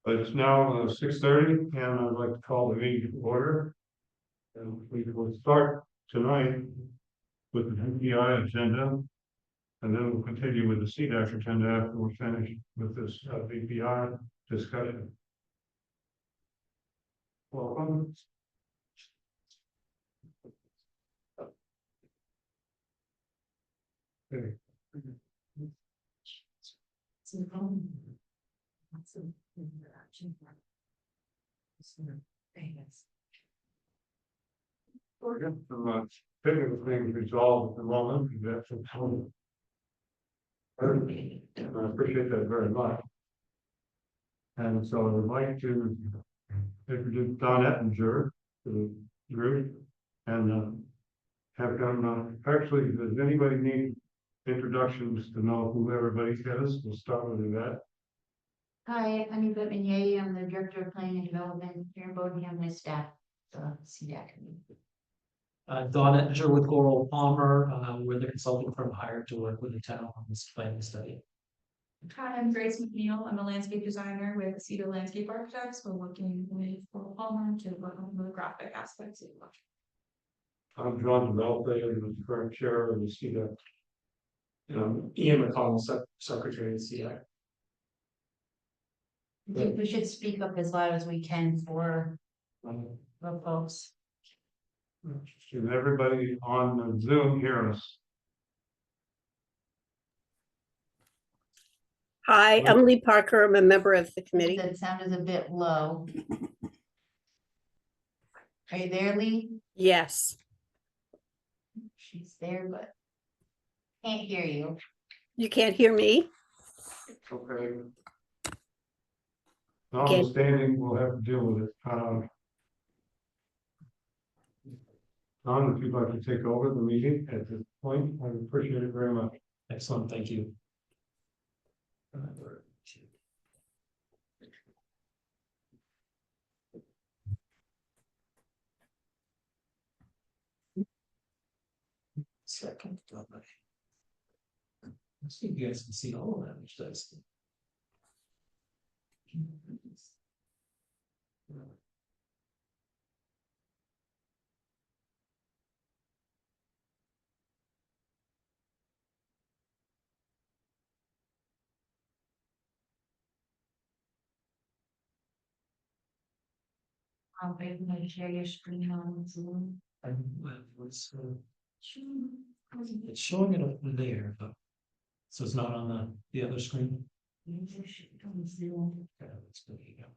But it's now 6:30, and I'd like to call the meeting to order. And we will start tonight with the MPI agenda, and then we'll continue with the CDAC agenda after we're finished with this VPI discussion. Welcome. Okay. We're getting some technical things resolved at the moment. That's important. I appreciate that very much. And so I would like to introduce Don Ettinger to the group and have them actually, does anybody need introductions to know who everybody is? We'll start with that. Hi, I'm Yvette Minier. I'm the Director of Planning and Development here in Bowdoin. I'm my staff, CDAC. Don Ettinger with Laurel Palmer. We're the consulting firm hired to work with the town on this planning study. Hi, I'm Grace McNeil. I'm a landscape designer with Cedar Landscape Architects. We're working with Laurel Palmer to work on the graphic aspects of the project. I'm John DeVelpe, I'm the current chair of the CDAC. Ian McConnell, Secretary of the CI. I think we should speak up as loud as we can for the folks. Can everybody on Zoom hear us? Hi, I'm Lee Parker. I'm a member of the committee. That sound is a bit low. Are you there, Lee? Yes. She's there, but can't hear you. You can't hear me? Okay. Notwithstanding, we'll have to deal with it. Don, if you'd like to take over the meeting at this point, I would appreciate it very much. Excellent, thank you. Second. I see you guys can see all of that, which does. I'm going to share your screen on Zoom. It's showing it up there, but so it's not on the other screen. Zoom. Okay, let's go here.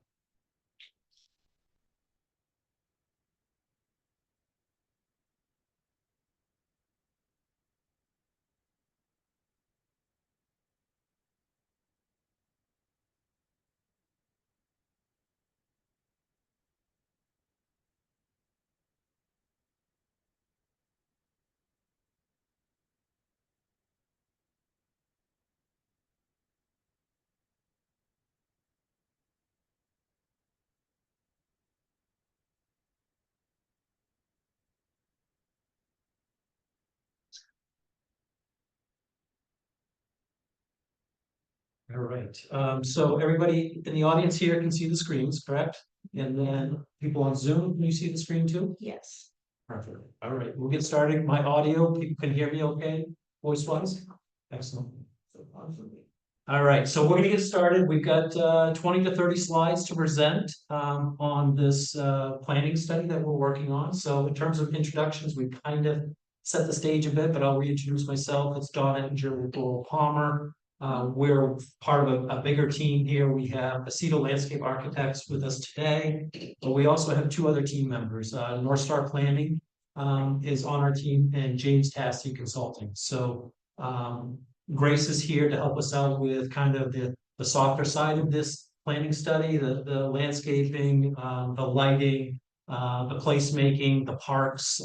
All right, so everybody in the audience here can see the screens, correct? And then people on Zoom, can you see the screen too? Yes. Perfect. All right, we'll get started. My audio, people can hear me okay, voice wise? Excellent. All right, so we're gonna get started. We've got 20 to 30 slides to present on this planning study that we're working on. So in terms of introductions, we kind of set the stage a bit, but I'll reintroduce myself. It's Don Ettinger with Laurel Palmer. We're part of a bigger team here. We have Aceto Landscape Architects with us today, but we also have two other team members. North Star Planning is on our team, and James Tassi Consulting. So Grace is here to help us out with kind of the softer side of this planning study, the landscaping, the lighting, the placemaking, the parks,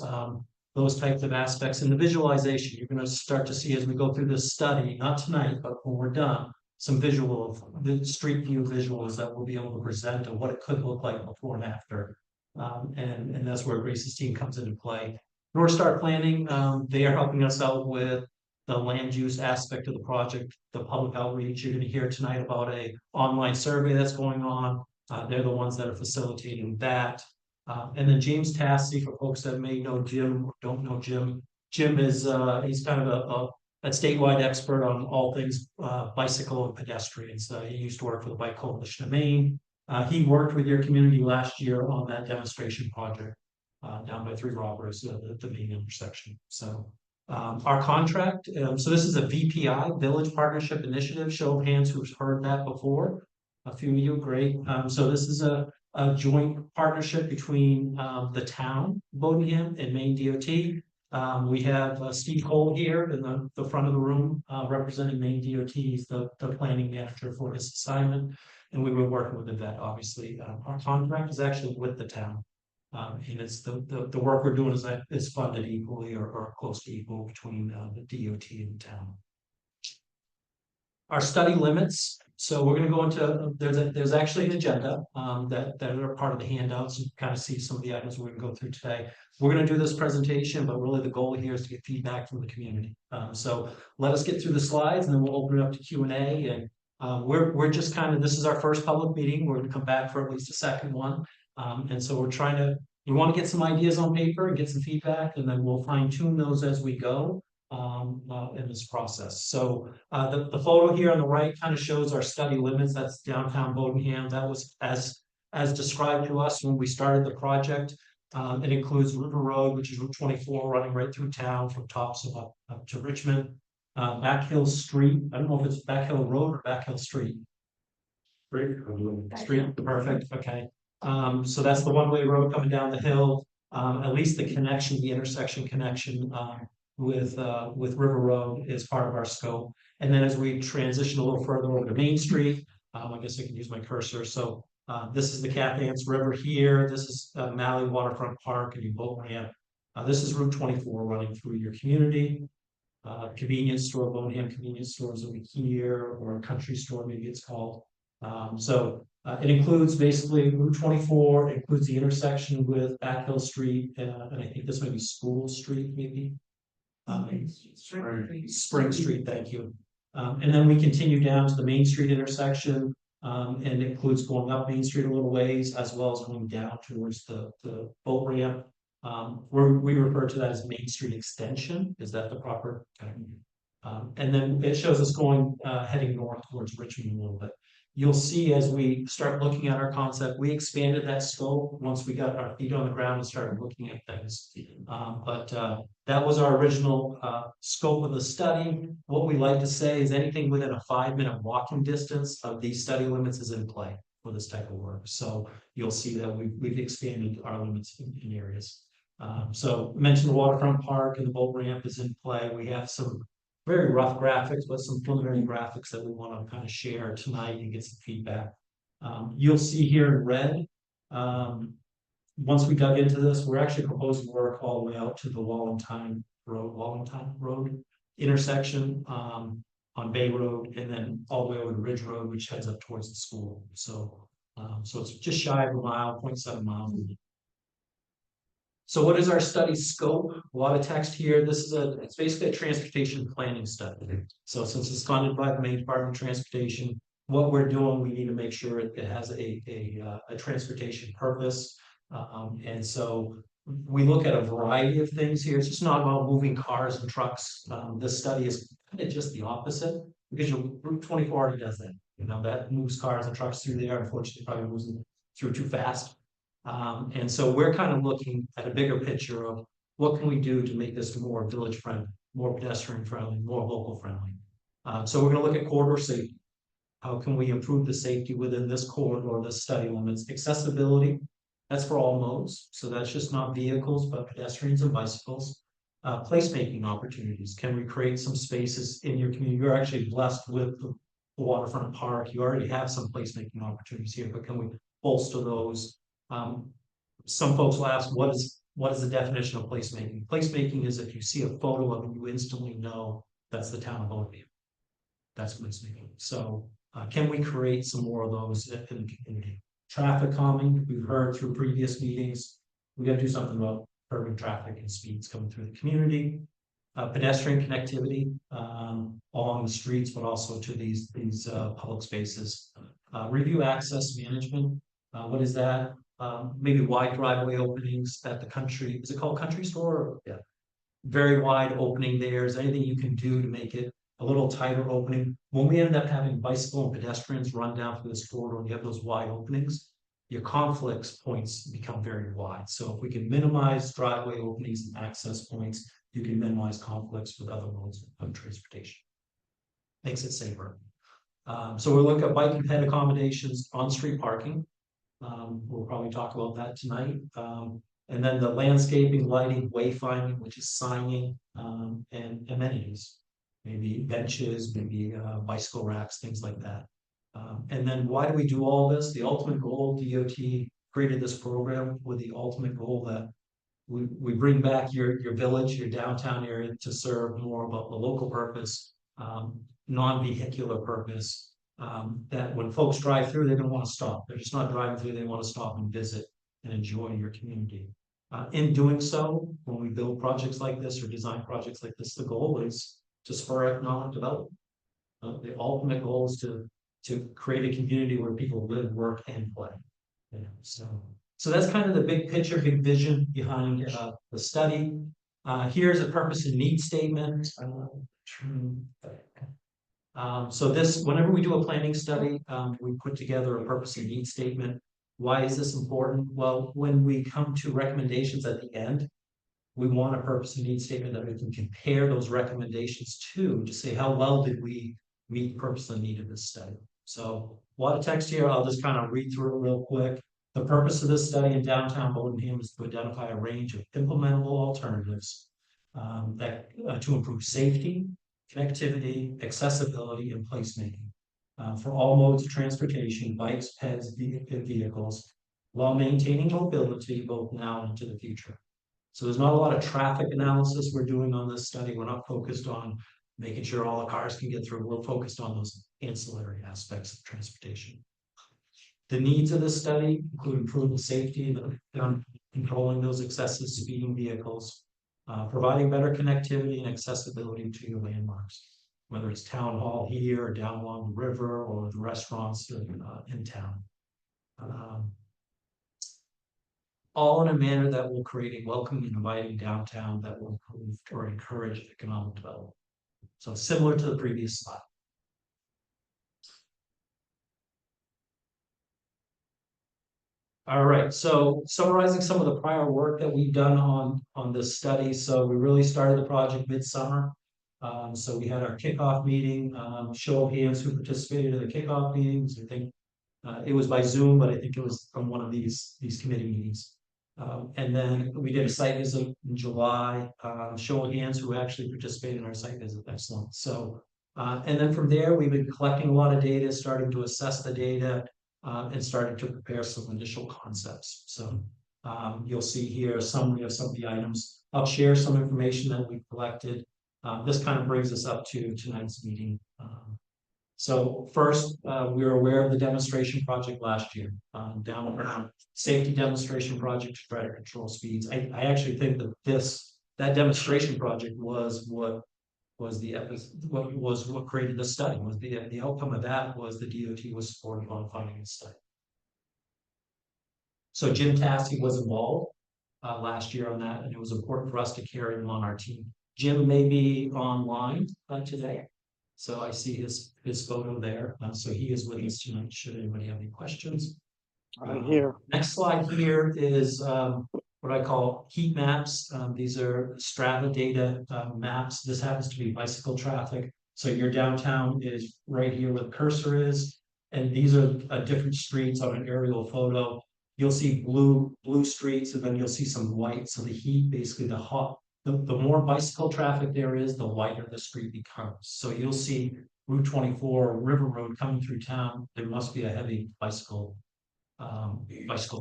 those types of aspects, and the visualization. You're going to start to see as we go through this study, not tonight, but when we're done, some visual, the street view visuals that we'll be able to present of what it could look like before and after. And that's where Grace's team comes into play. North Star Planning, they are helping us out with the land use aspect of the project, the public outreach. You're going to hear tonight about a online survey that's going on. They're the ones that are facilitating that. And then James Tassi, for folks that may know Jim or don't know Jim. Jim is, he's kind of a statewide expert on all things bicycle and pedestrians. He used to work for the Bike Coalition of Maine. He worked with your community last year on that demonstration project down by Three Robbers, the main intersection. So our contract, so this is a VPI, Village Partnership Initiative. Show of hands who's heard that before. A few of you, great. So this is a joint partnership between the town, Bodenham, and Maine DOT. We have Steve Cole here in the front of the room representing Maine DOT. He's the planning manager for his assignment. And we were working with Yvette, obviously. Our contract is actually with the town. And it's the work we're doing is funded equally or close to equal between the DOT and the town. Our study limits. So we're going to go into there's actually an agenda that are part of the handouts. You kind of see some of the items we're going to go through today. We're going to do this presentation, but really the goal here is to get feedback from the community. So let us get through the slides, and then we'll open it up to Q&A. And we're just kind of, this is our first public meeting. We're going to come back for at least a second one. And so we want to get some ideas on paper and get some feedback, and then we'll fine tune those as we go in this process. So the photo here on the right kind of shows our study limits. That's downtown Bodenham. That was as described to us when we started the project. It includes River Road, which is Route 24, running right through town from Topsail up to Richmond. Back Hill Street. I don't know if it's Back Hill Road or Back Hill Street. Street, perfect. Okay. So that's the one-way road coming down the hill. At least the connection, the intersection connection with River Road is part of our scope. And then as we transition a little further over to Main Street, I guess I can use my cursor. So this is the Cathants River here. This is Malley Waterfront Park and your boat ramp. This is Route 24 running through your community. Convenience store, Bodenham convenience stores over here, or a country store, maybe it's called. It includes basically Route 24, it includes the intersection with Back Hill Street, and I think this might be School Street, maybe. Spring Street, thank you. And then we continue down to the Main Street intersection, and it includes going up Main Street a little ways, as well as going down towards the boat ramp. We refer to that as Main Street Extension. Is that the proper? And then it shows us going heading north towards Richmond a little bit. You'll see as we start looking at our concept, we expanded that scope once we got our feet on the ground and started looking at things. But that was our original scope of the study. What we like to say is anything within a 5-minute walking distance of these study limits is in play for this type of work. So you'll see that we've expanded our limits in areas. So I mentioned the waterfront park and the boat ramp is in play. We have some very rough graphics, but some preliminary graphics that we want to kind of share tonight and get some feedback. You'll see here in red, once we dug into this, we're actually proposing work all the way out to the Wallentine Road intersection on Bay Road, and then all the way over to Ridge Road, which heads up towards the school. So it's just shy of a mile, 0.7 miles. So what is our study scope? A lot of text here. It's basically a transportation planning study. So since it's funded by the Maine Department of Transportation, what we're doing, we need to make sure it has a transportation purpose. And so we look at a variety of things here. It's just not about moving cars and trucks. This study is kind of just the opposite, because your Route 24 already does that. That moves cars and trucks through there. Unfortunately, probably moves them through too fast. And so we're kind of looking at a bigger picture of what can we do to make this more village friendly, more pedestrian friendly, more local friendly. So we're going to look at corridor safety. How can we improve the safety within this corridor, the study limits? Accessibility, that's for all modes. So that's just not vehicles, but pedestrians and bicycles. Placemaking opportunities. Can we create some spaces in your community? You're actually blessed with the waterfront park. You already have some placemaking opportunities here, but can we bolster those? Some folks will ask, what is the definition of placemaking? Placemaking is if you see a photo of it, you instantly know that's the town of Bodenham. That's placemaking. So can we create some more of those in the community? Traffic calming, we've heard through previous meetings. We got to do something about curbing traffic and speeds coming through the community. Pedestrian connectivity along the streets, but also to these public spaces. Review access management. What is that? Maybe wide driveway openings at the country, is it called Country Store? Yeah. Very wide opening there. Is there anything you can do to make it a little tighter opening? When we end up having bicycle and pedestrians run down through this corridor and you have those wide openings, your conflicts points become very wide. So if we can minimize driveway openings and access points, you can minimize conflicts with other modes of transportation. Makes it safer. So we'll look at bike and ped accommodations, on-street parking. We'll probably talk about that tonight. And then the landscaping, lighting, wayfinding, which is signing, and amenities. Maybe benches, maybe bicycle racks, things like that. And then why do we do all this? The ultimate goal, DOT created this program with the ultimate goal that we bring back your village, your downtown area to serve more about the local purpose, non-vehicular purpose, that when folks drive through, they're gonna wanna stop. They're just not driving through, they wanna stop and visit and enjoy your community. In doing so, when we build projects like this or design projects like this, the goal is to spur economic development. The ultimate goal is to create a community where people live, work, and play. You know, so that's kind of the big picture, big vision behind the study. Here's a purpose and need statement. So this, whenever we do a planning study, we put together a purpose and need statement. Why is this important? Well, when we come to recommendations at the end, we want a purpose and need statement that we can compare those recommendations to say how well did we meet the purpose and need of this study. So a lot of text here, I'll just kind of read through it real quick. The purpose of this study in downtown Bowdoin is to identify a range of implementable alternatives to improve safety, connectivity, accessibility, and placemaking for all modes of transportation, bikes, peds, and vehicles, while maintaining mobility both now and into the future. So there's not a lot of traffic analysis we're doing on this study. We're not focused on making sure all the cars can get through. We're focused on those ancillary aspects of transportation. The needs of this study include improving safety, controlling those excessive speeding vehicles, providing better connectivity and accessibility to your landmarks, whether it's town hall here or down along the river or the restaurants in town. All in a manner that will create a welcoming and inviting downtown that will improve or encourage economic development. So similar to the previous slide. All right, so summarizing some of the prior work that we've done on this study. So we really started the project midsummer. So we had our kickoff meeting, show of hands who participated in the kickoff meetings. I think it was by Zoom, but I think it was from one of these committee meetings. And then we did a site visit in July, show of hands who actually participated in our site visit. Excellent. So, and then from there, we've been collecting a lot of data, starting to assess the data, and starting to prepare some initial concepts. So you'll see here a summary of some of the items. I'll share some information that we collected. This kind of brings us up to tonight's meeting. So first, we were aware of the demonstration project last year, down safety demonstration project to try to control speeds. I actually think that that demonstration project was what created the study. Was the outcome of that was the DOT was supportive on funding the study. So Jim Tassi was involved last year on that, and it was important for us to carry him on our team. Jim may be online today. So I see his photo there. So he is with us tonight. Should anybody have any questions? Right here. Next slide here is what I call heat maps. These are Strava data maps. This happens to be bicycle traffic. So your downtown is right here where the cursor is. And these are different streets on an aerial photo. You'll see blue streets, and then you'll see some white. So the heat, basically the more bicycle traffic there is, the whiter the street becomes. So you'll see Route 24, River Road coming through town. There must be a heavy bicycle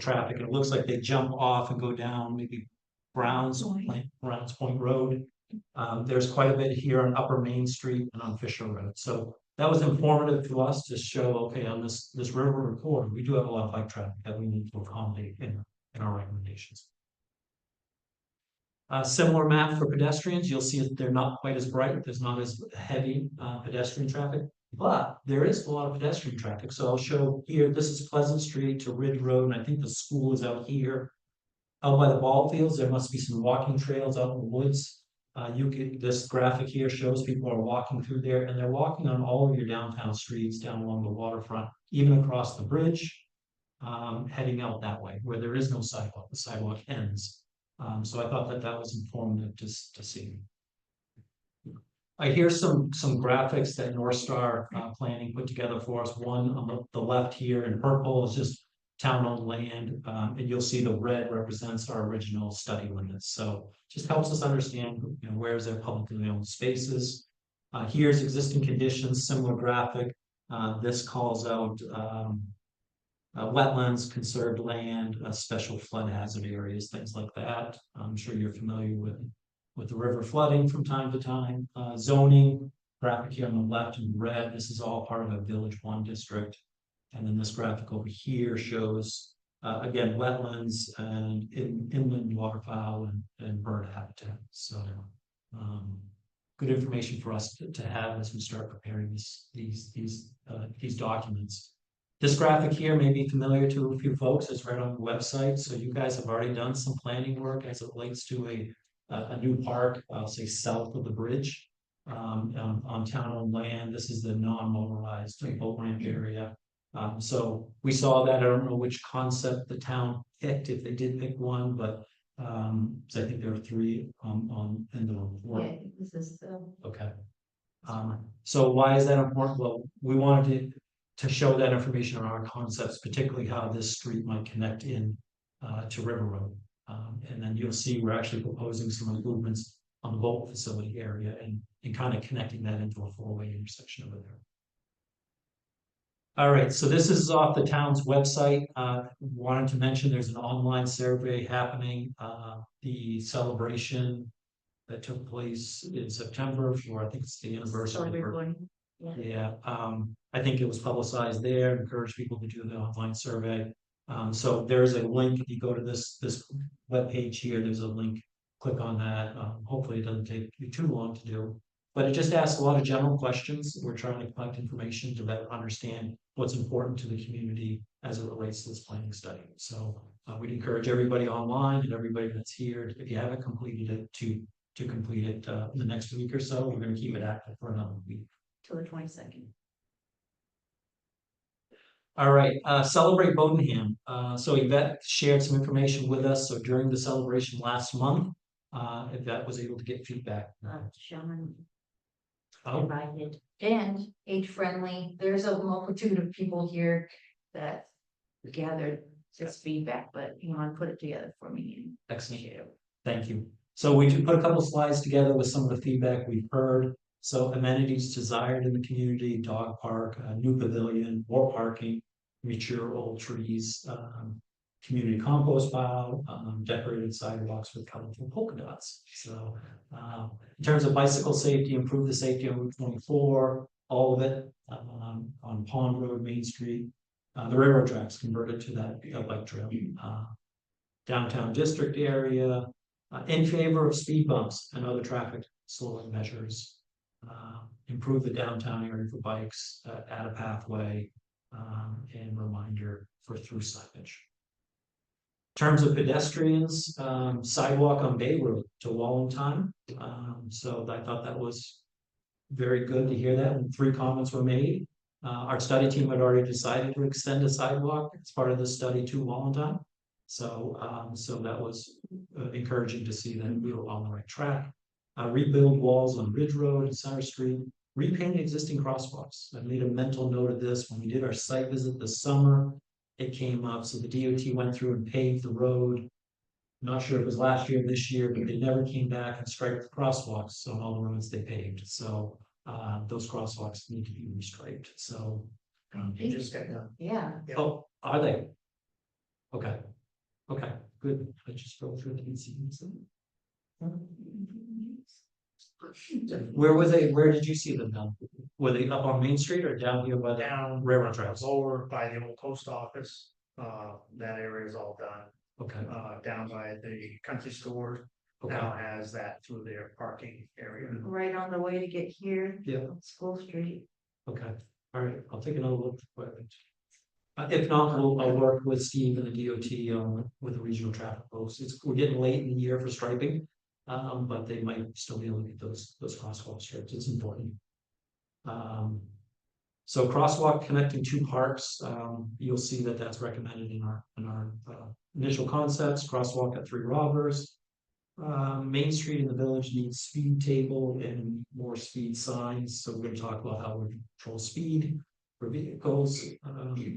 traffic. And it looks like they jump off and go down maybe Browns Point Road. There's quite a bit here on Upper Main Street and on Fisher Road. So that was informative to us to show, okay, on this river report, we do have a lot of bike traffic that we need to accommodate in our recommendations. Similar map for pedestrians. You'll see that they're not quite as bright. There's not as heavy pedestrian traffic. But there is a lot of pedestrian traffic, so I'll show here, this is Pleasant Street to Ridge Road, and I think the school is out here. Out by the ball fields, there must be some walking trails out in the woods. This graphic here shows people are walking through there, and they're walking on all of your downtown streets, down along the waterfront, even across the bridge. Heading out that way, where there is no sidewalk, the sidewalk ends. So I thought that that was informative just to see. I hear some graphics that North Star Planning put together for us. One on the left here in purple is just town-owned land, and you'll see the red represents our original study limits. So just helps us understand, you know, where's their publicly owned spaces. Here's existing conditions, similar graphic. This calls out wetlands, conserved land, special flood hazard areas, things like that. I'm sure you're familiar with the river flooding from time to time. Zoning, graphic here on the left in red, this is all part of a Village 1 district. And then this graphic over here shows, again, wetlands and inland waterfowl and bird habitat. So good information for us to have as we start preparing these documents. This graphic here may be familiar to a few folks. It's right on the website. So you guys have already done some planning work as it relates to a new park, I'll say south of the bridge, on town-owned land. This is the non-motorized boat ramp area. So we saw that. I don't know which concept the town picked, if they did pick one, but so I think there are 3 on in the report. Yeah, this is, Okay. So why is that important? Well, we wanted to show that information on our concepts, particularly how this street might connect in to River Road. And then you'll see we're actually proposing some improvements on the boat facility area and kind of connecting that into a 4-way intersection over there. All right, so this is off the town's website. Wanted to mention there's an online survey happening. The celebration that took place in September for, I think it's the anniversary. celebrate one. Yeah, I think it was publicized there, encourage people to do the online survey. So there's a link, if you go to this webpage here, there's a link, click on that. Hopefully it doesn't take you too long to do. But it just asks a lot of general questions. We're trying to collect information to better understand what's important to the community as it relates to this planning study. So we'd encourage everybody online and everybody that's here, if you haven't completed it, to complete it in the next week or so. We're going to keep it active for another week. Till the 22nd. All right, Celebrate Bodenham. So Yvette shared some information with us. So during the celebration last month, Yvette was able to get feedback. Shaman Oh, invited and age-friendly. There's a multitude of people here that gathered this feedback, but you want to put it together for me. excellent. Thank you. So we put a couple of slides together with some of the feedback we've heard. So amenities desired in the community, dog park, new pavilion, more parking, mature old trees, community compost pile, decorated sidewalks with colorful polka dots. So in terms of bicycle safety, improve the safety on Route 24, all of it on Pond Road, Main Street. The railroad tracks converted to that bike trail. Downtown district area, in favor of speed bumps and other traffic slowing measures. Improve the downtown area for bikes, add a pathway, and reminder for through signage. In terms of pedestrians, sidewalk on Bay Road to Wallington. So I thought that was very good to hear that, and 3 comments were made. Our study team had already decided to extend a sidewalk as part of the study to Wallington. So that was encouraging to see that we were on the right track. Rebuild walls on Ridge Road and Center Street, repaint existing crosswalks. I made a mental note of this when we did our site visit this summer. It came up, so the DOT went through and paved the road. Not sure if it was last year or this year, but they never came back and striped the crosswalks on all the roads they paved. So those crosswalks need to be restriped. So You just got done. Yeah. oh, are they? Okay, good. I just go through the Where were they? Where did you see them done? Were they up on Main Street or down here by the Down railroad tracks? lower by the old post office, that area is all done. Okay, Down by the country store, okay, now has that through their parking area. Right on the way to get here. yeah, School Street. Okay, all right, I'll take another look. If not, I'll work with Steve and the DOT, with the regional traffic folks. We're getting late in the year for striping. But they might still be able to get those crosswalk strips. It's important. So crosswalk connecting two parks, you'll see that that's recommended in our initial concepts. Crosswalk at Three Robbers. Main Street in the village needs speed table and more speed signs. So we're going to talk about how we control speed for vehicles,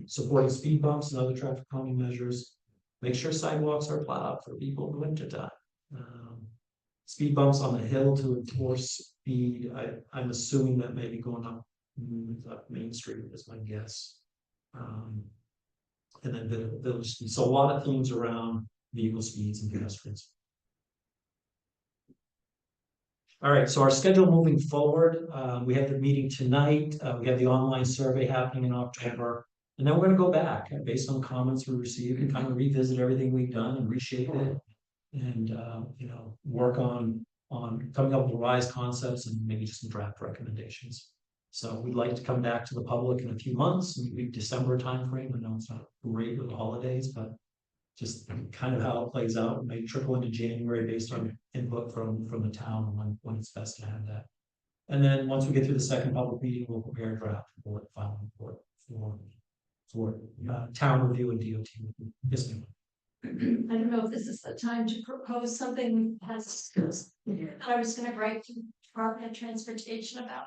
supporting speed bumps and other traffic calming measures. Make sure sidewalks are plowed for people in the winter time. Speed bumps on the hill to enforce speed. I'm assuming that maybe going up Main Street is my guess. And then village speed. So a lot of themes around vehicle speeds and pedestrians. All right, so our schedule moving forward, we have the meeting tonight. We have the online survey happening in October. And then we're going to go back based on comments we received and kind of revisit everything we've done and reshape it. And work on coming up with revised concepts and maybe just some draft recommendations. So we'd like to come back to the public in a few months, maybe December timeframe. I know it's not great with the holidays, but just kind of how it plays out. May trickle into January based on input from the town when it's best to have that. And then once we get through the second public meeting, we'll prepare a draft report, final report for town review and DOT. Yes, ma'am. I don't know if this is the time to propose something has, I was gonna write to Department of Transportation about.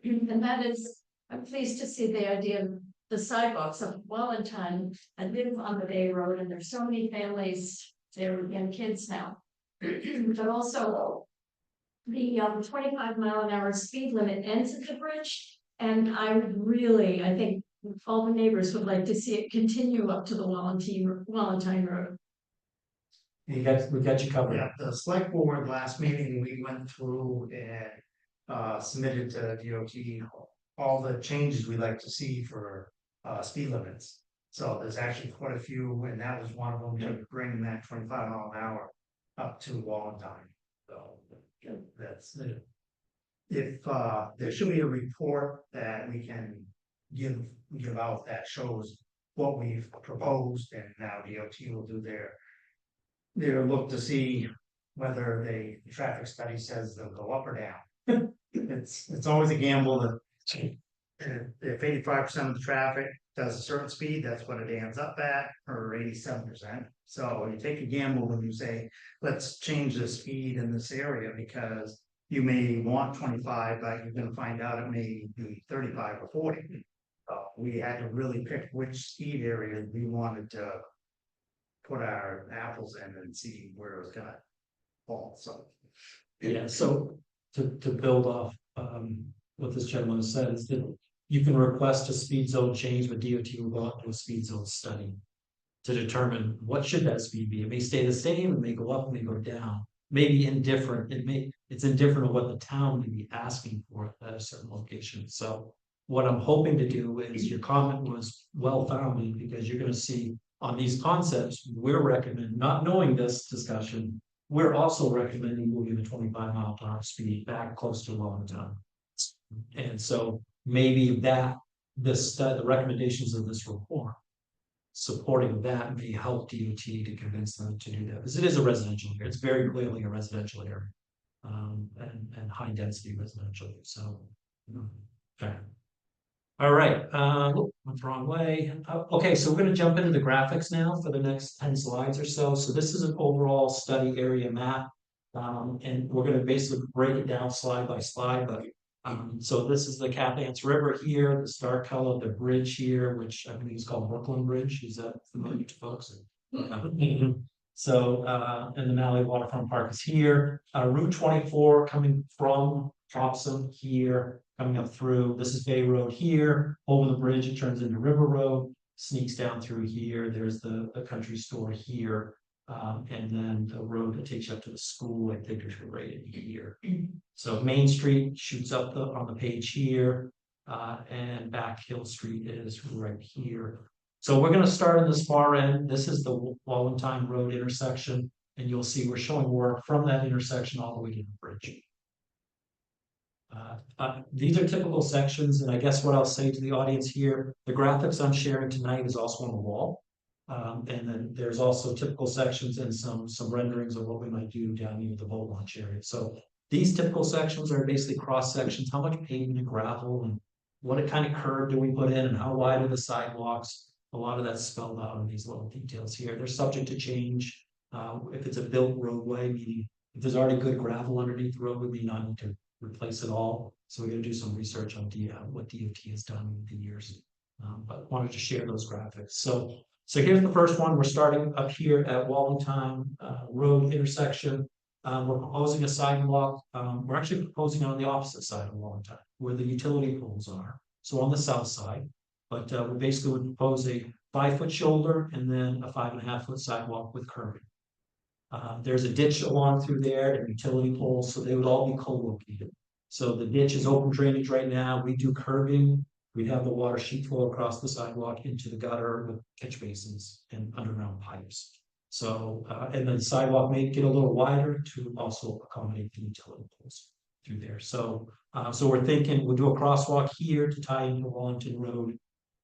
And that is, I'm pleased to see the idea of the sidewalks of Wallentine. I live on the Bay Road and there's so many families, they're young kids now. But also the 25-mile-an-hour speed limit ends at the bridge. And I would really, I think all the neighbors would like to see it continue up to the Wallentine Road. We got you covered. Yeah, the select board last meeting, we went through and submitted to DOT all the changes we'd like to see for speed limits. So there's actually quite a few, and that was one of them, to bring that 25-mile-an-hour up to Wallentine. So that's it. If there should be a report that we can give out that shows what we've proposed, and now DOT will do their look to see whether the traffic study says they'll go up or down. It's always a gamble that if 85% of the traffic does a certain speed, that's what it ends up at, or 87%. So you take a gamble when you say, let's change the speed in this area, because you may want 25, but you're going to find out it may be 35 or 40. We had to really pick which speed area we wanted to put our apples in and see where it was gonna fall. So Yeah, so to build off what this gentleman has said is that you can request a speed zone change, but DOT will go out to a speed zone study to determine what should that speed be. It may stay the same, it may go up, it may go down, maybe indifferent. It's indifferent of what the town may be asking for at a certain location. So what I'm hoping to do is, your comment was well founded, because you're going to see on these concepts, we're recommending, not knowing this discussion, we're also recommending moving the 25-mile-per-hour speed back close to Wallentine. And so maybe the recommendations of this report supporting that may help DOT to convince them to do that, because it is a residential area. It's very clearly a residential area, and high density residential. So, okay. All right, went the wrong way. Okay, so we're going to jump into the graphics now for the next 10 slides or so. So this is an overall study area map, and we're going to basically break it down slide by slide. But so this is the Cathants River here, the star color, the bridge here, which I believe is called Brooklyn Bridge. Is that familiar to folks? So, and the Mallee Waterfront Park is here. Route 24 coming from Topsom here, coming up through. This is Bay Road here. Over the bridge, it turns into River Road, sneaks down through here. There's the country store here. And then the road that takes you up to the school, I think, is right in here. So Main Street shoots up on the page here, and Back Hill Street is right here. So we're going to start in this far end. This is the Wallentine Road intersection, and you'll see we're showing work from that intersection all the way to the bridge. These are typical sections, and I guess what I'll say to the audience here, the graphics I'm sharing tonight is also on the wall. And then there's also typical sections and some renderings of what we might do down near the boat launch area. So these typical sections are basically cross sections, how much pavement and gravel and what kind of curb do we put in and how wide are the sidewalks? A lot of that's spelled out in these little details here. They're subject to change. If it's a built roadway, meaning if there's already good gravel underneath the road, we may not need to replace it all. So we're gonna do some research on what DOT has done over the years. But wanted to share those graphics. So here's the first one. We're starting up here at Wallentine Road intersection. We're proposing a sidewalk. We're actually proposing on the opposite side of Wallentine, where the utility poles are. So on the south side, but we basically would propose a 5-foot shoulder and then a 5.5-foot sidewalk with curbing. There's a ditch along through there and utility poles, so they would all be co-located. So the ditch is open drainage right now. We do curbing. We have the water sheet flow across the sidewalk into the gutter with catch basins and underground pipes. So, and then the sidewalk may get a little wider to also accommodate the utility poles through there. So, so we're thinking we'll do a crosswalk here to tie into Wallington Road.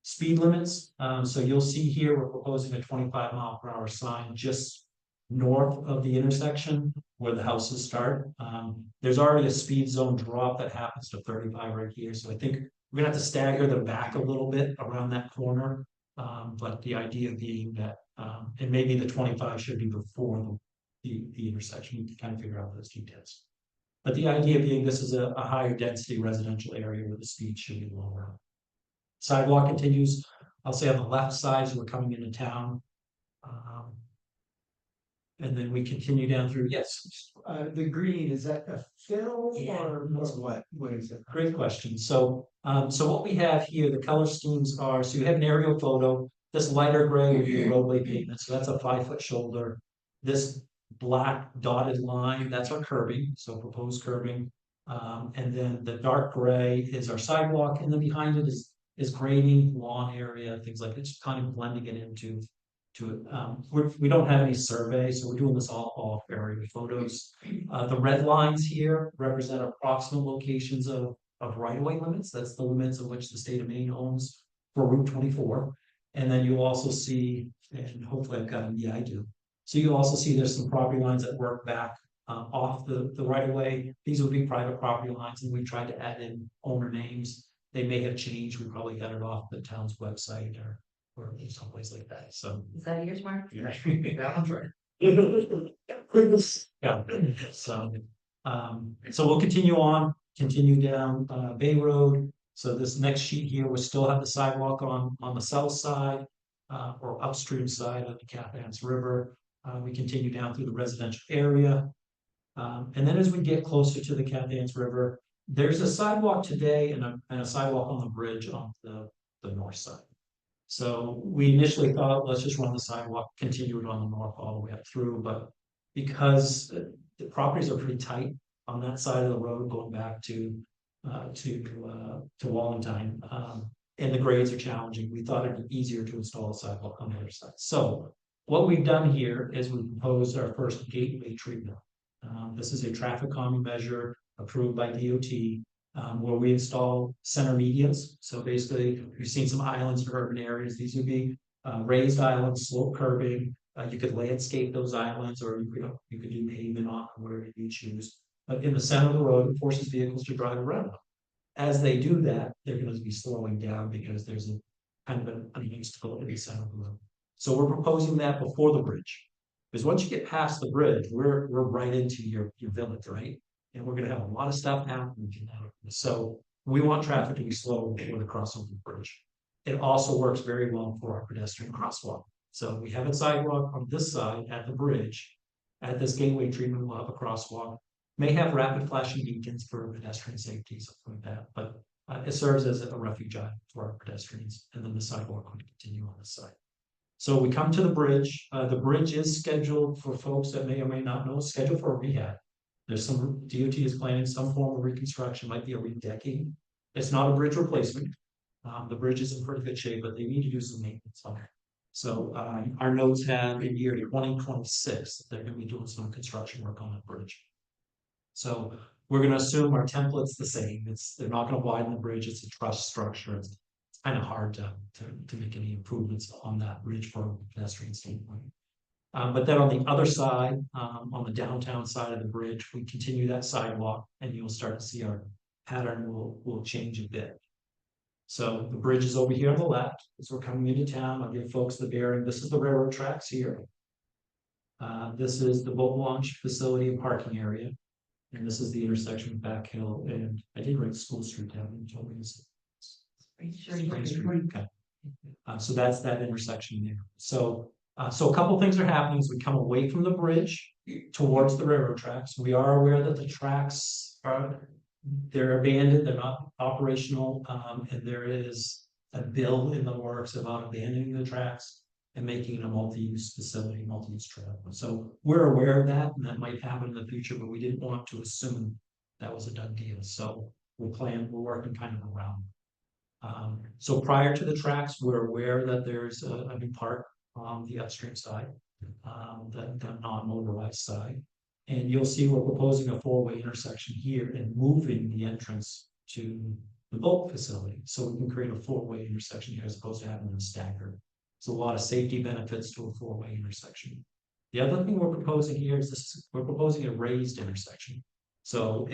Speed limits. So you'll see here, we're proposing a 25-mile-per-hour sign just north of the intersection where the houses start. There's already a speed zone drop that happens to 35 right here. So I think we're gonna have to stagger them back a little bit around that corner. But the idea being that, and maybe the 25 should be before the intersection. You can kind of figure out those details. But the idea being this is a higher density residential area where the speed should be lower. Sidewalk continues, I'll say on the left side as we're coming into town. And then we continue down through, yes. The green, is that a fill Yeah. or what? What is it? Great question. So, so what we have here, the color schemes are, so you have an aerial photo. This lighter gray would be roadway pavement, so that's a 5-foot shoulder. This black dotted line, that's our curbing, so proposed curbing. And then the dark gray is our sidewalk, and then behind it is grading, lawn area, things like this, kind of blending it into we don't have any survey, so we're doing this all off area photos. The red lines here represent approximate locations of right-of-way limits. That's the limits of which the state of Maine owns for Route 24. And then you also see, and hopefully I've got them, yeah, I do. So you also see there's some property lines that work back off the right-of-way. These would be private property lines, and we tried to add in owner names. They may have changed. We probably got it off the town's website or someplace like that. So Is that yours, Mark? yeah. That one's right. Yeah, so we'll continue down Bay Road. So this next sheet here, we still have the sidewalk on the south side or upstream side of the Cathans River. We continue down through the residential area. And then as we get closer to the Cathans River, there's a sidewalk today and a sidewalk on the bridge on the north side. So we initially thought, let's just run the sidewalk, continue it on the north all the way up through, but because the properties are pretty tight on that side of the road going back to Wallentine, and the grades are challenging, we thought it'd be easier to install a sidewalk on the other side. So what we've done here is we proposed our first gateway treatment. This is a traffic calming measure approved by DOT. Where we install center medians. So basically, we've seen some islands in urban areas. These would be raised islands, slope curbing. You could landscape those islands, or you could do pavement on wherever you choose. But in the center of the road, it forces vehicles to drive around them. As they do that, they're going to be slowing down because there's a kind of an obstacle in the center of the road. So we're proposing that before the bridge, because once you get past the bridge, we're right into your village, right? And we're gonna have a lot of stuff happening. So we want traffic to be slow before they cross over the bridge. It also works very well for our pedestrian crosswalk. So we have a sidewalk on this side at the bridge. At this gateway treatment, we'll have a crosswalk. May have rapid flashing beacons for pedestrian safety, something like that. But it serves as a refuge island for our pedestrians. And then the sidewalk would continue on this side. So we come to the bridge. The bridge is scheduled, for folks that may or may not know, scheduled for a rehab. There's some DOT is planning some form of reconstruction, might be a redecking. It's not a bridge replacement. The bridge is in pretty good shape, but they need to do some maintenance on it. So our notes have in year 2026, they're going to be doing some construction work on that bridge. So we're gonna assume our template's the same. They're not gonna widen the bridge. It's a truss structure. It's kind of hard to make any improvements on that bridge from a pedestrian standpoint. But then on the other side, on the downtown side of the bridge, we continue that sidewalk and you'll start to see our pattern will change a bit. So the bridge is over here on the left, as we're coming into town. I'll give folks the bearing. This is the railroad tracks here. This is the boat launch facility and parking area. And this is the intersection with Back Hill, and I did write School Street down, and you told me this. Spring Street, okay. So that's that intersection there. So a couple things are happening as we come away from the bridge towards the railroad tracks. We are aware that the tracks they're abandoned, they're not operational, and there is a bill in the works about abandoning the tracks and making it a multi-use facility, multi-use trail. So we're aware of that, and that might happen in the future, but we didn't want to assume that was a done deal. So we're working kind of around. So prior to the tracks, we're aware that there's a new park on the upstream side, the non-motorized side. And you'll see we're proposing a four-way intersection here and moving the entrance to the boat facility. So we can create a four-way intersection here as opposed to having them staggered. There's a lot of safety benefits to a four-way intersection. The other thing we're proposing here is we're proposing a raised intersection. So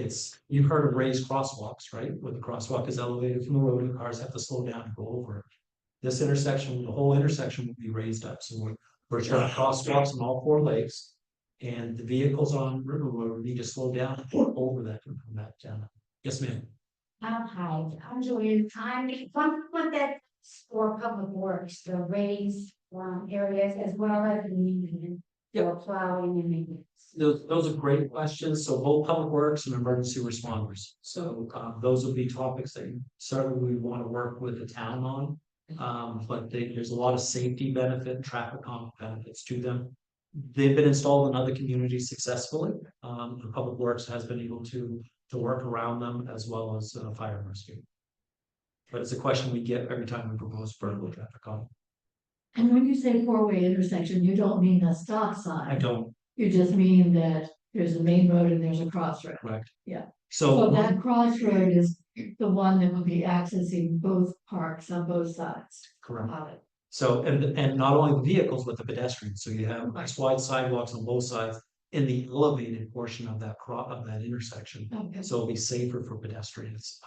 you've heard of raised crosswalks, right? Where the crosswalk is elevated from the road and cars have to slow down and go over it. This intersection, the whole intersection will be raised up. So we're showing crosswalks on all four legs. And the vehicles on River Road need to slow down and go over that and come back down. Yes, ma'am. Hi, I'm Joanne. Want that for public works, the raised areas as well as the median for plowing and maintenance. Those are great questions. So both public works and emergency responders. So those will be topics that certainly we want to work with the town on. But there's a lot of safety benefit, traffic calming benefits to them. They've been installed in other communities successfully. The public works has been able to work around them as well as fire and rescue. But it's a question we get every time we propose vertical traffic calming. And when you say four-way intersection, you don't mean a stop sign. I don't. You just mean that there's a main road and there's a crossroad. Correct. Yeah. So So that crossroad is the one that will be accessing both parks on both sides. correct. Got it. So, and not only the vehicles, but the pedestrians. So you have nice wide sidewalks on both sides in the elevated portion of that intersection. Okay. So it'll be safer for pedestrians.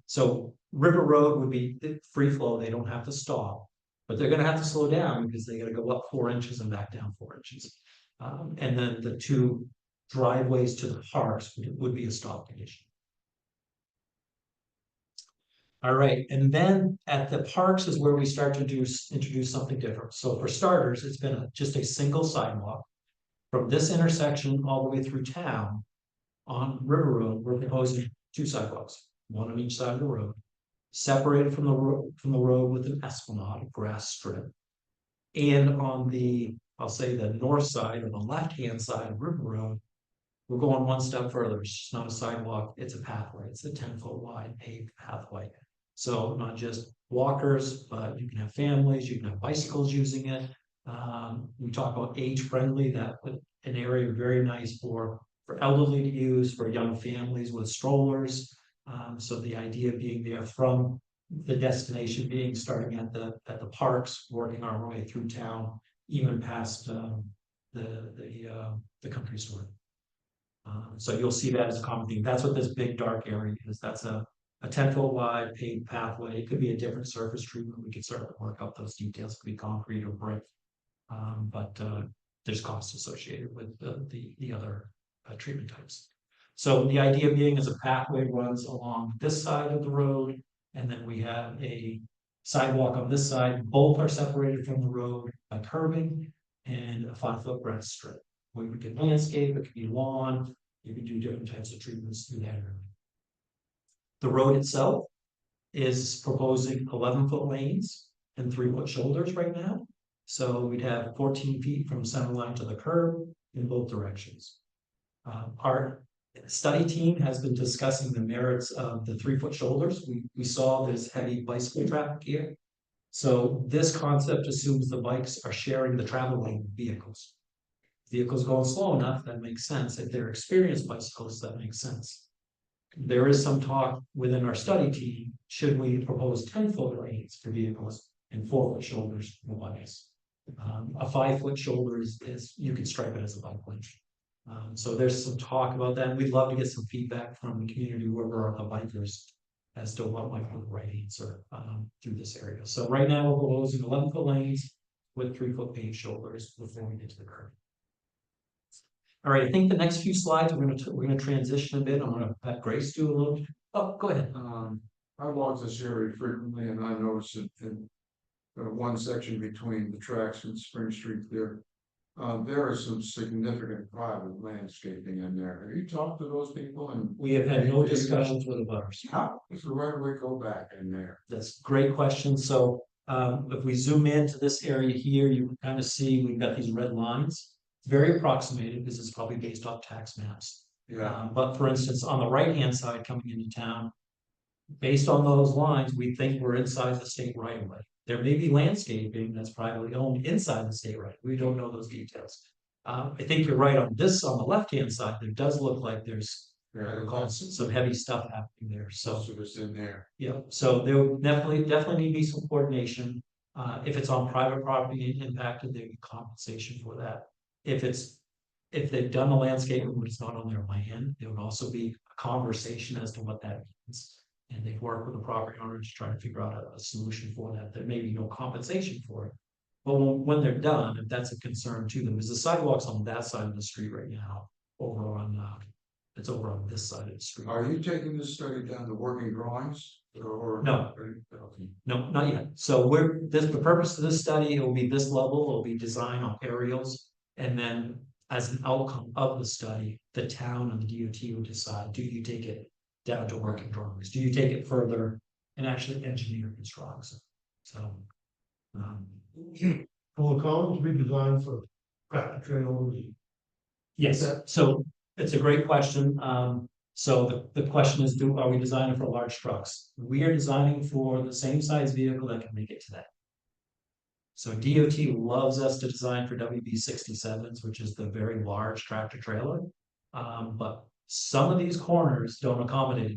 So River Road would be free flow. They don't have to stop, but they're gonna have to slow down because they gotta go up 4 inches and back down 4 inches. And then the two driveways to the parks would be a stop condition. All right, and then at the parks is where we start to introduce something different. So for starters, it's been just a single sidewalk from this intersection all the way through town. On River Road, we're proposing 2 sidewalks, one on each side of the road, separated from the road with an esplanade, a grass strip. And on I'll say the north side or the left-hand side of River Road, we're going one step further. It's just not a sidewalk, it's a pathway. It's a 10-foot wide paved pathway. So not just walkers, but you can have families, you can have bicycles using it. We talk about age friendly, an area very nice for elderly to use, for young families with strollers. So the idea being there from the destination being starting at the parks, working our way through town, even past the country store. So you'll see that as a common theme. That's what this big dark area is. That's a 10-foot wide paved pathway. It could be a different surface treatment. We could certainly work out those details. It could be concrete or brick. But there's costs associated with the other treatment types. So the idea being is a pathway runs along this side of the road, and then we have a sidewalk on this side. Both are separated from the road by curbing and a 5-foot grass strip. We can landscape, it could be lawn, you can do different types of treatments through that area. The road itself is proposing 11-foot lanes and 3-foot shoulders right now. So we'd have 14 feet from center line to the curb in both directions. Our study team has been discussing the merits of the 3-foot shoulders. We saw there's heavy bicycle traffic here. So this concept assumes the bikes are sharing the travel lane with vehicles. Vehicles going slow enough, that makes sense. If they're experienced bicyclists, that makes sense. there is some talk within our study team, should we propose 10-foot lanes for vehicles and 4-foot shoulders for bikes? A 5-foot shoulder is, you can stripe it as a bike lane. So there's some talk about that, and we'd love to get some feedback from the community, whoever are the bikers, as to what might be the right answer, through this area. So right now, we're proposing 11-foot lanes with 3-foot paved shoulders before we get to the curb. All right, I think the next few slides, we're gonna transition a bit. I'm gonna have Grace do a little, oh, go ahead. I walk this area frequently and I notice it in one section between the tracks and Spring Street there. There is some significant private landscaping in there. Have you talked to those people? And We have had no discussions with the butters. how does the right of way go back in there? That's a great question. So if we zoom into this area here, you can kind of see we've got these red lines. It's very approximated because it's probably based off tax maps. Yeah, But for instance, on the right-hand side coming into town, based on those lines, we think we're inside the state right of way. There may be landscaping that's privately owned inside the state right. We don't know those details. I think you're right on this, on the left-hand side, there does look like there's some heavy stuff happening there. So most of it's in there. yeah, so there would definitely need to be some coordination. If it's on private property and impacted, there'd be compensation for that. If they've done the landscaping, but it's not on their land, there would also be a conversation as to what that means. And they've worked with the property owner to try to figure out a solution for that. There may be no compensation for it. But when they're done, if that's a concern to them, because the sidewalks on that side of the street right now, it's over on this side of the street. Are you taking this study down to working drawings or? No. No, not yet. So the purpose of this study, it will be this level, it will be design on aerials. And then as an outcome of the study, the town and the DOT will decide, do you take it down to working drawings? Do you take it further and actually engineer these drawings? So. Will the columns be designed for tractor trailers? Yes, so it's a great question. So the question is, are we designing for large trucks? We are designing for the same size vehicle that can make it to that. So DOT loves us to design for WB67s, which is the very large tractor trailer. But some of these corners don't accommodate a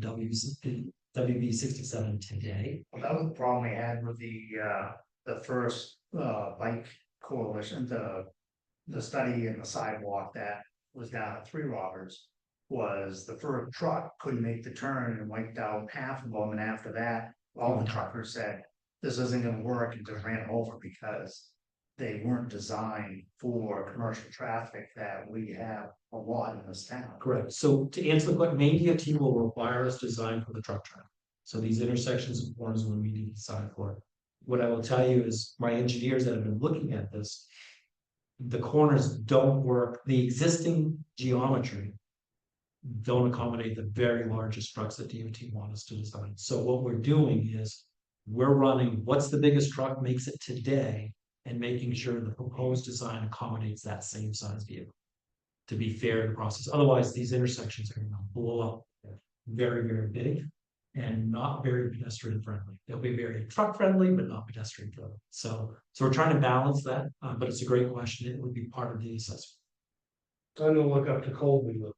WB67 today. Well, that was the problem we had with the first bike coalition, the study in the sidewalk that was down at 3 Roberts. Was the first truck couldn't make the turn and wiped out half of them, and after that, all the truckers said, this isn't gonna work, and just ran them over because they weren't designed for commercial traffic that we have a lot in this town. Correct. So to answer the question, Maine DOT will require us to design for the truck traffic. So these intersections and corners will need to design for it. What I will tell you is my engineers that have been looking at this, the corners don't work. The existing geometry don't accommodate the very largest trucks that DOT want us to design. So what we're doing is we're running what's the biggest truck makes it today and making sure the proposed design accommodates that same size vehicle. To be fair in the process. Otherwise, these intersections are going to blow up very, very big and not very pedestrian friendly. They'll be very truck friendly, but not pedestrian friendly. So we're trying to balance that, but it's a great question. It would be part of the assessment. I know, look up to Colby, the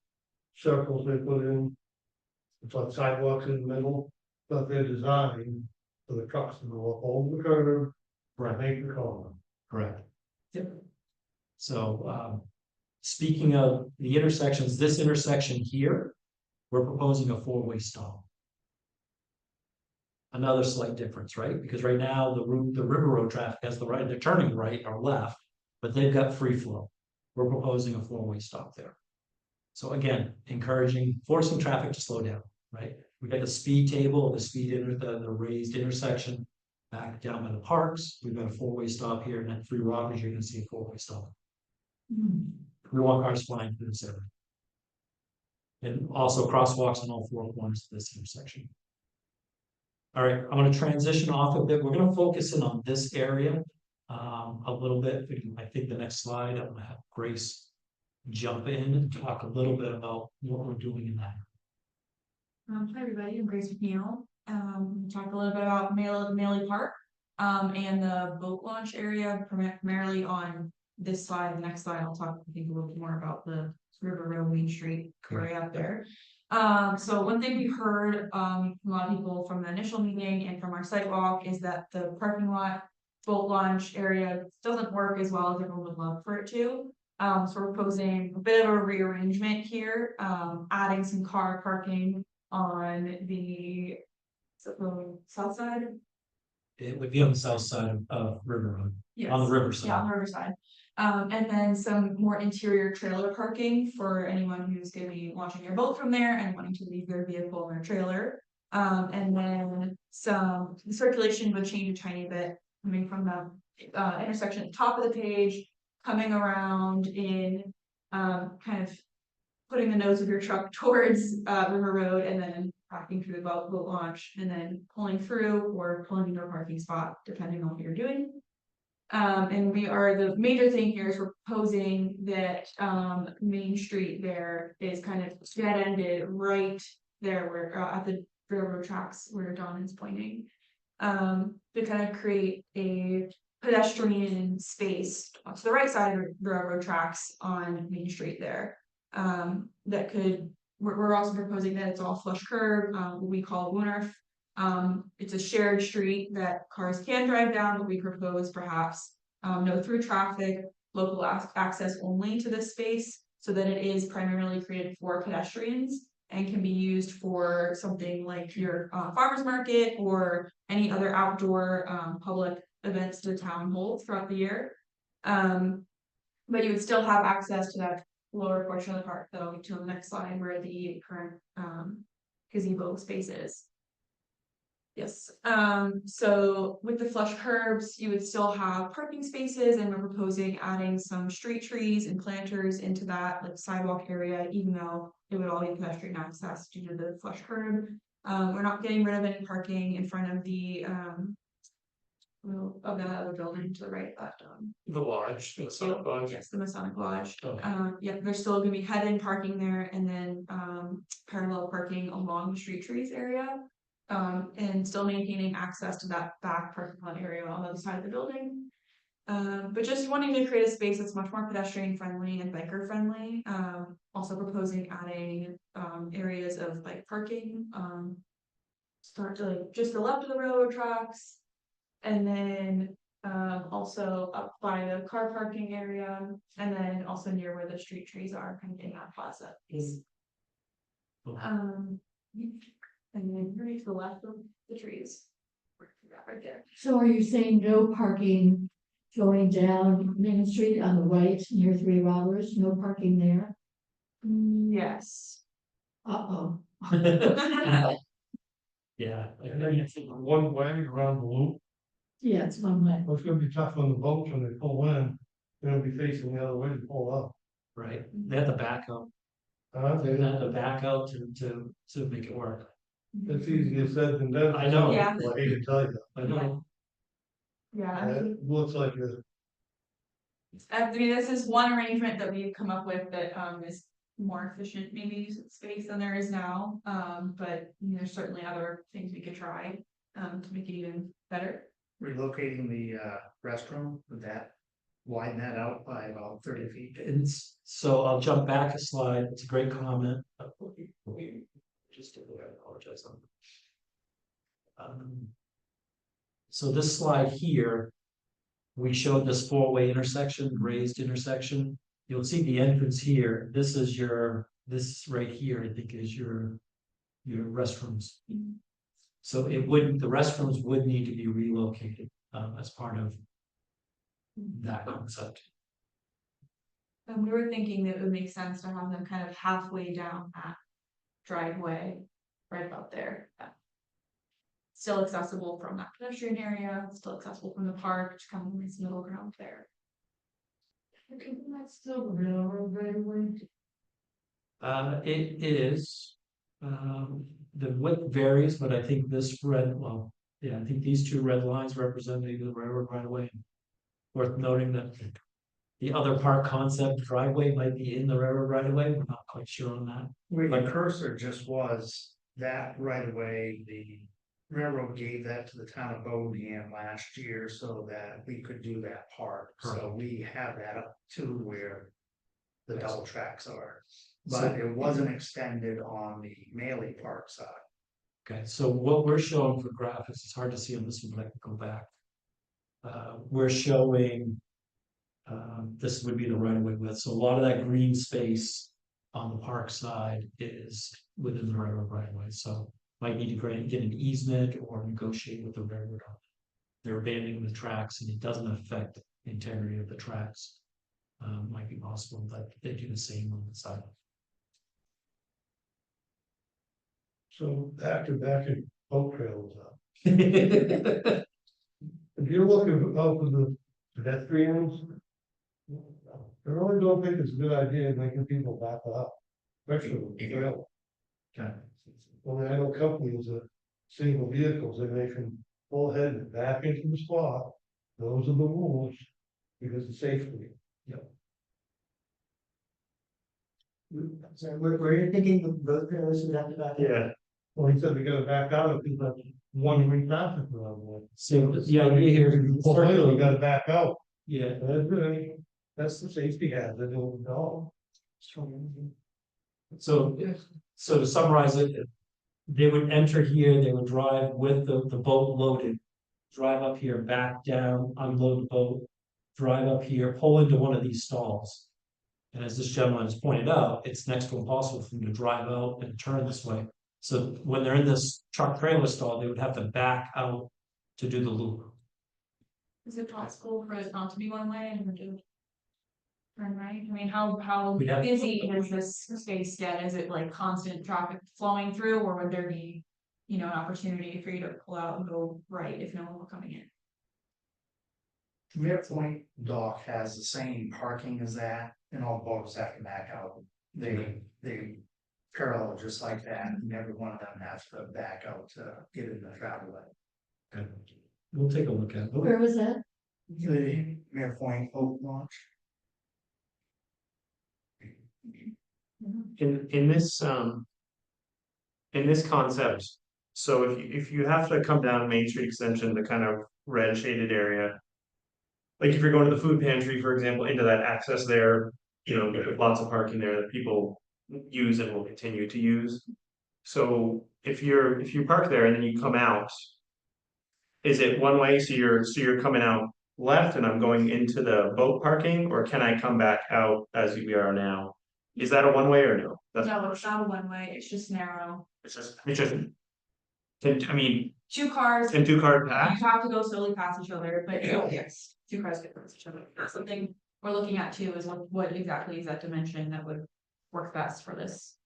circles they put in. It's like sidewalks in the middle, but they're designed for the trucks to go up over the curb. Right. Make the corner. Correct. Yep. So speaking of the intersections, this intersection here, we're proposing a 4-way stop. Another slight difference, right? Because right now the River Road traffic has the right, they're turning right or left, but they've got free flow. We're proposing a 4-way stop there. So again, forcing traffic to slow down, right? We got the speed table, the raised intersection back down by the parks. We've got a 4-way stop here, and at 3 Robbers, you're gonna see a 4-way stop. We want cars flying through this area. And also crosswalks on all 4 corners of this intersection. All right, I'm gonna transition off a bit. We're gonna focus in on this area a little bit. I think the next slide, I'm gonna have Grace jump in and talk a little bit about what we're doing in that. Hi, everybody. I'm Grace McNeil. Talk a little bit about Maley Park and the boat launch area, primarily on this slide. The next slide, I'll talk, I think, a little bit more about the River Road Main Street area up there. So one thing we heard, from a lot of people from the initial meeting and from our site walk is that the parking lot. Boat launch area doesn't work as well as everyone would love for it to. So we're proposing a bit of a rearrangement here, adding some car parking on the. South side? It would be on the south side of River Road, on the Yes. riverside. Yeah, on the riverside. And then some more interior trailer parking for anyone who's gonna be launching their boat from there and wanting to leave their vehicle in their trailer. And then the circulation would change a tiny bit coming from the intersection at the top of the page, coming around in kind of putting the nose of your truck towards River Road and then parking through the boat launch and then pulling through or pulling into a parking spot, depending on what you're doing. And the major thing here is we're proposing that Main Street there is kind of dead ended right there where at the railroad tracks where Don is pointing. To kind of create a pedestrian space to the right side of the railroad tracks on Main Street there. We're also proposing that it's all flush curb, what we call Woonarf. It's a shared street that cars can drive down, but we propose perhaps no through traffic, local access only to this space, so that it is primarily created for pedestrians and can be used for something like your farmer's market or any other outdoor public events the town holds throughout the year. But you would still have access to that lower portion of the park that I'll get to on the next slide where the current gazebo space is. Yes, so with the flush curbs, you would still have parking spaces and we're proposing adding some street trees and planters into that like sidewalk area, even though it would all be pedestrian access due to the flush curb. We're not getting rid of any parking in front of the other building to the right left. The lodge, the Masonic Lodge. Yes, the Masonic Lodge. Okay. Yeah, there's still gonna be head-in parking there and then parallel parking along the street trees area. And still maintaining access to that back parking lot area on the other side of the building. But just wanting to create a space that's much more pedestrian friendly and biker friendly. Also proposing adding areas of bike parking. Start to like just the left of the railroad tracks. And then also up by the car parking area, and then also near where the street trees are, kind of in that plaza piece. And then right to the left of the trees. Right there. So are you saying no parking going down Main Street on the right near Three Robbers, no parking there? Yes. Uh-oh. Yeah. And then you take one way around the loop. Yeah, it's one way. Well, it's gonna be tough on the boats when they pull in. They're gonna be facing the other way to pull up. Right, they have to back out, they have to back out to make it work. It's easier said than done. I know. Yeah. I hate to tell you. I know, Yeah, I mean, It looks like a this is one arrangement that we've come up with that is more efficient maybe use of space than there is now. But there's certainly other things we could try to make it even better. Relocating the restroom, would that widen that out by about 30 feet? and so I'll jump back a slide, it's a great comment. Just did I apologize on. So this slide here, we showed this four-way intersection, raised intersection. You'll see the entrance here. This right here, I think is your restrooms. So the restrooms would need to be relocated as part of that concept. And we were thinking that it would make sense to have them kind of halfway down that driveway, right about there. Still accessible from that pedestrian area, still accessible from the park, to kind of nice middle ground there. Okay, that's still railroad right away. It is, the width varies, but I think I think these two red lines represent the railroad right away. Worth noting that the other park concept driveway might be in the railroad right away, we're not quite sure on that. Where the cursor just was, that right away, the railroad gave that to the town of Bodiam last year so that we could do that part. So we have that up to where the double tracks are. But it wasn't extended on the Maley Park side. Okay, so what we're showing for graphics, it's hard to see on this one, but I can go back. We're showing. This would be the right of way width, so a lot of that green space on the park side is within the right of way, so. Might need to get an easement or negotiate with the railroad on it. They're abandoning the tracks and it doesn't affect the integrity of the tracks. Might be possible, but they do the same on the side. So back to boat trails up. If you're looking out for the pedestrians. I really don't think it's a good idea making people back up. Especially with the trail. Okay. Well, I know companies that single vehicles, they make them pull ahead and back into the spot. Those are the rules because of safety. So where you're thinking the road trailers would have to back? Yeah. Well, he said we gotta back out if there's like one way traffic around there. So the idea here is Well, later we gotta back out. yeah, That's the safety hazard, no. so to summarize it, they would enter here, they would drive with the boat loaded. Drive up here, back down, unload the boat, drive up here, pull into one of these stalls. And as this gentleman has pointed out, it's next to impossible for them to drive out and turn this way. So when they're in this truck trailer stall, they would have to back out to do the loop. Is it possible for it not to be one way and do? Turn right, I mean, how We'd have- busy is this space get, is it like constant traffic flowing through, or would there be? You know, an opportunity for you to pull out and go right if no one were coming in? Mere Point dock has the same parking as that, and all boats have to back out. They parallel just like that, and every one of them has to back out to get in the travel lane. Okay. We'll take a look at it. Where was that? The Mere Point boat launch. In this concept, so if you have to come down Main Street Extension, the kind of red shaded area. Like if you're going to the food pantry, for example, into that access there, you know, there's lots of parking there that people use and will continue to use. So if you park there and then you come out. Is it one way, so you're coming out left and I'm going into the boat parking, or can I come back out as we are now? Is that a one way or no? That's No, it's not a one way, it's just narrow, it's just, I mean, two cars. can two cars You pass? have to go slowly past each other, but yes, two cars get past each other. That's something we're looking at too, is what exactly is that dimension that would work best for this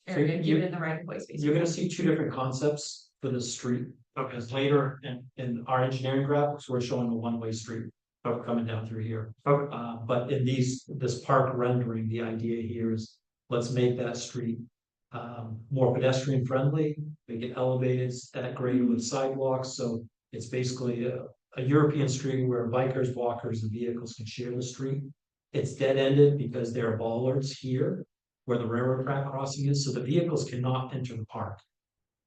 area, So given the right of way space. You're gonna see two different concepts for this street. Because later in our engineering graphics, we're showing a one-way street coming down through here. Okay. But in this park rendering, the idea here is let's make that street more pedestrian friendly, make it elevated at grade with sidewalks, so it's basically a European street where bikers, walkers, and vehicles can share the street. It's dead-ended because there are bollards here where the railroad track crossing is, so the vehicles cannot enter the park.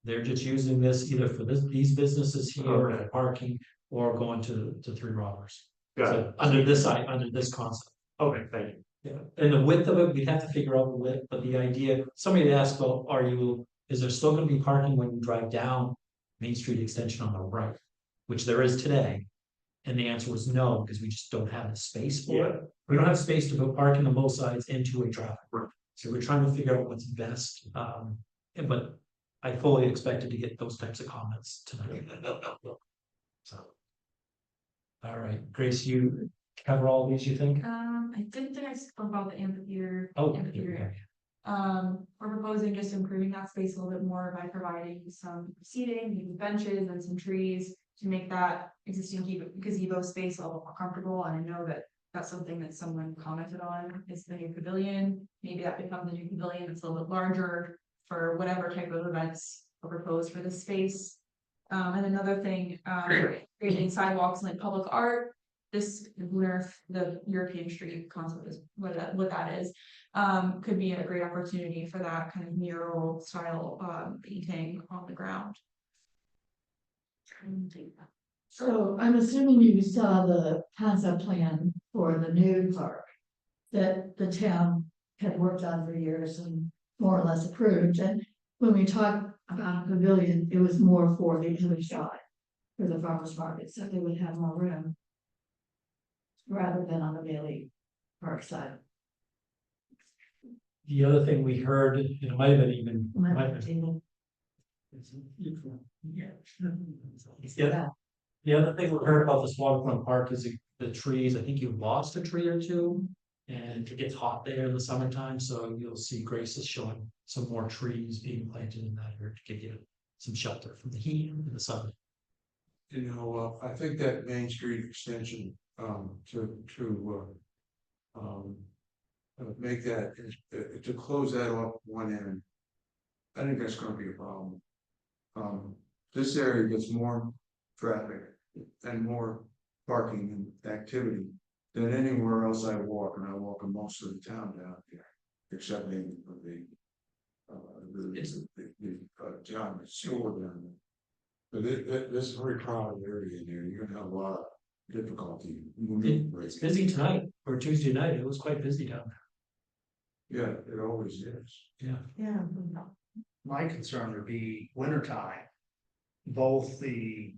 They're just using this either for these businesses here, or for parking, or going to Three Robbers. Got it. So under this concept. Okay, thank you. Yeah, and the width of it, we'd have to figure out the width, but the idea, somebody asked about, is there still gonna be parking when you drive down Main Street Extension on the right? Which there is today. And the answer was no, because we just don't have the space for it. We don't have space to put parking on both sides into a traffic room. So we're trying to figure out what's best, but I fully expected to get those types of comments tonight. So. All right, Grace, you cover all these, you think? I didn't think I spoke about the amphitheater. Oh, Amphitheater. We're proposing just improving that space a little bit more by providing some seating, maybe benches and some trees to make that existing gazebo space a little more comfortable. And I know that that's something that someone commented on, is the new pavilion. Maybe that becomes a new pavilion that's a little bit larger for whatever type of events are proposed for this space. And another thing, creating sidewalks and like public art. This the European street concept is what that is, could be a great opportunity for that kind of mural style painting on the ground. So I'm assuming you saw the concept plan for the new park that the town had worked on for years and more or less approved, and when we talked about a pavilion, it was more for the English side. For the farmers market, so they would have more room. Rather than on the Bailey Park side. The other thing we heard, it might have been even. might have been- Yeah. The other thing we heard about this waterfront park is the trees. I think you lost a tree or two. And it gets hot there in the summertime, so you'll see Grace is showing some more trees being planted in that area to give you some shelter from the heat in the summer. I think that Main Street extension, make that, to close that off one end. I think that's gonna be a problem. This area gets more traffic and more parking and activity than anywhere else I walk, and I walk in most of the town down here, except maybe for the John store down there. But this is a very crowded area in there, you're gonna have a lot of difficulty moving. It's busy tonight, or Tuesday night, it was quite busy down Yeah, it always is. there. Yeah. My concern would be wintertime. Both the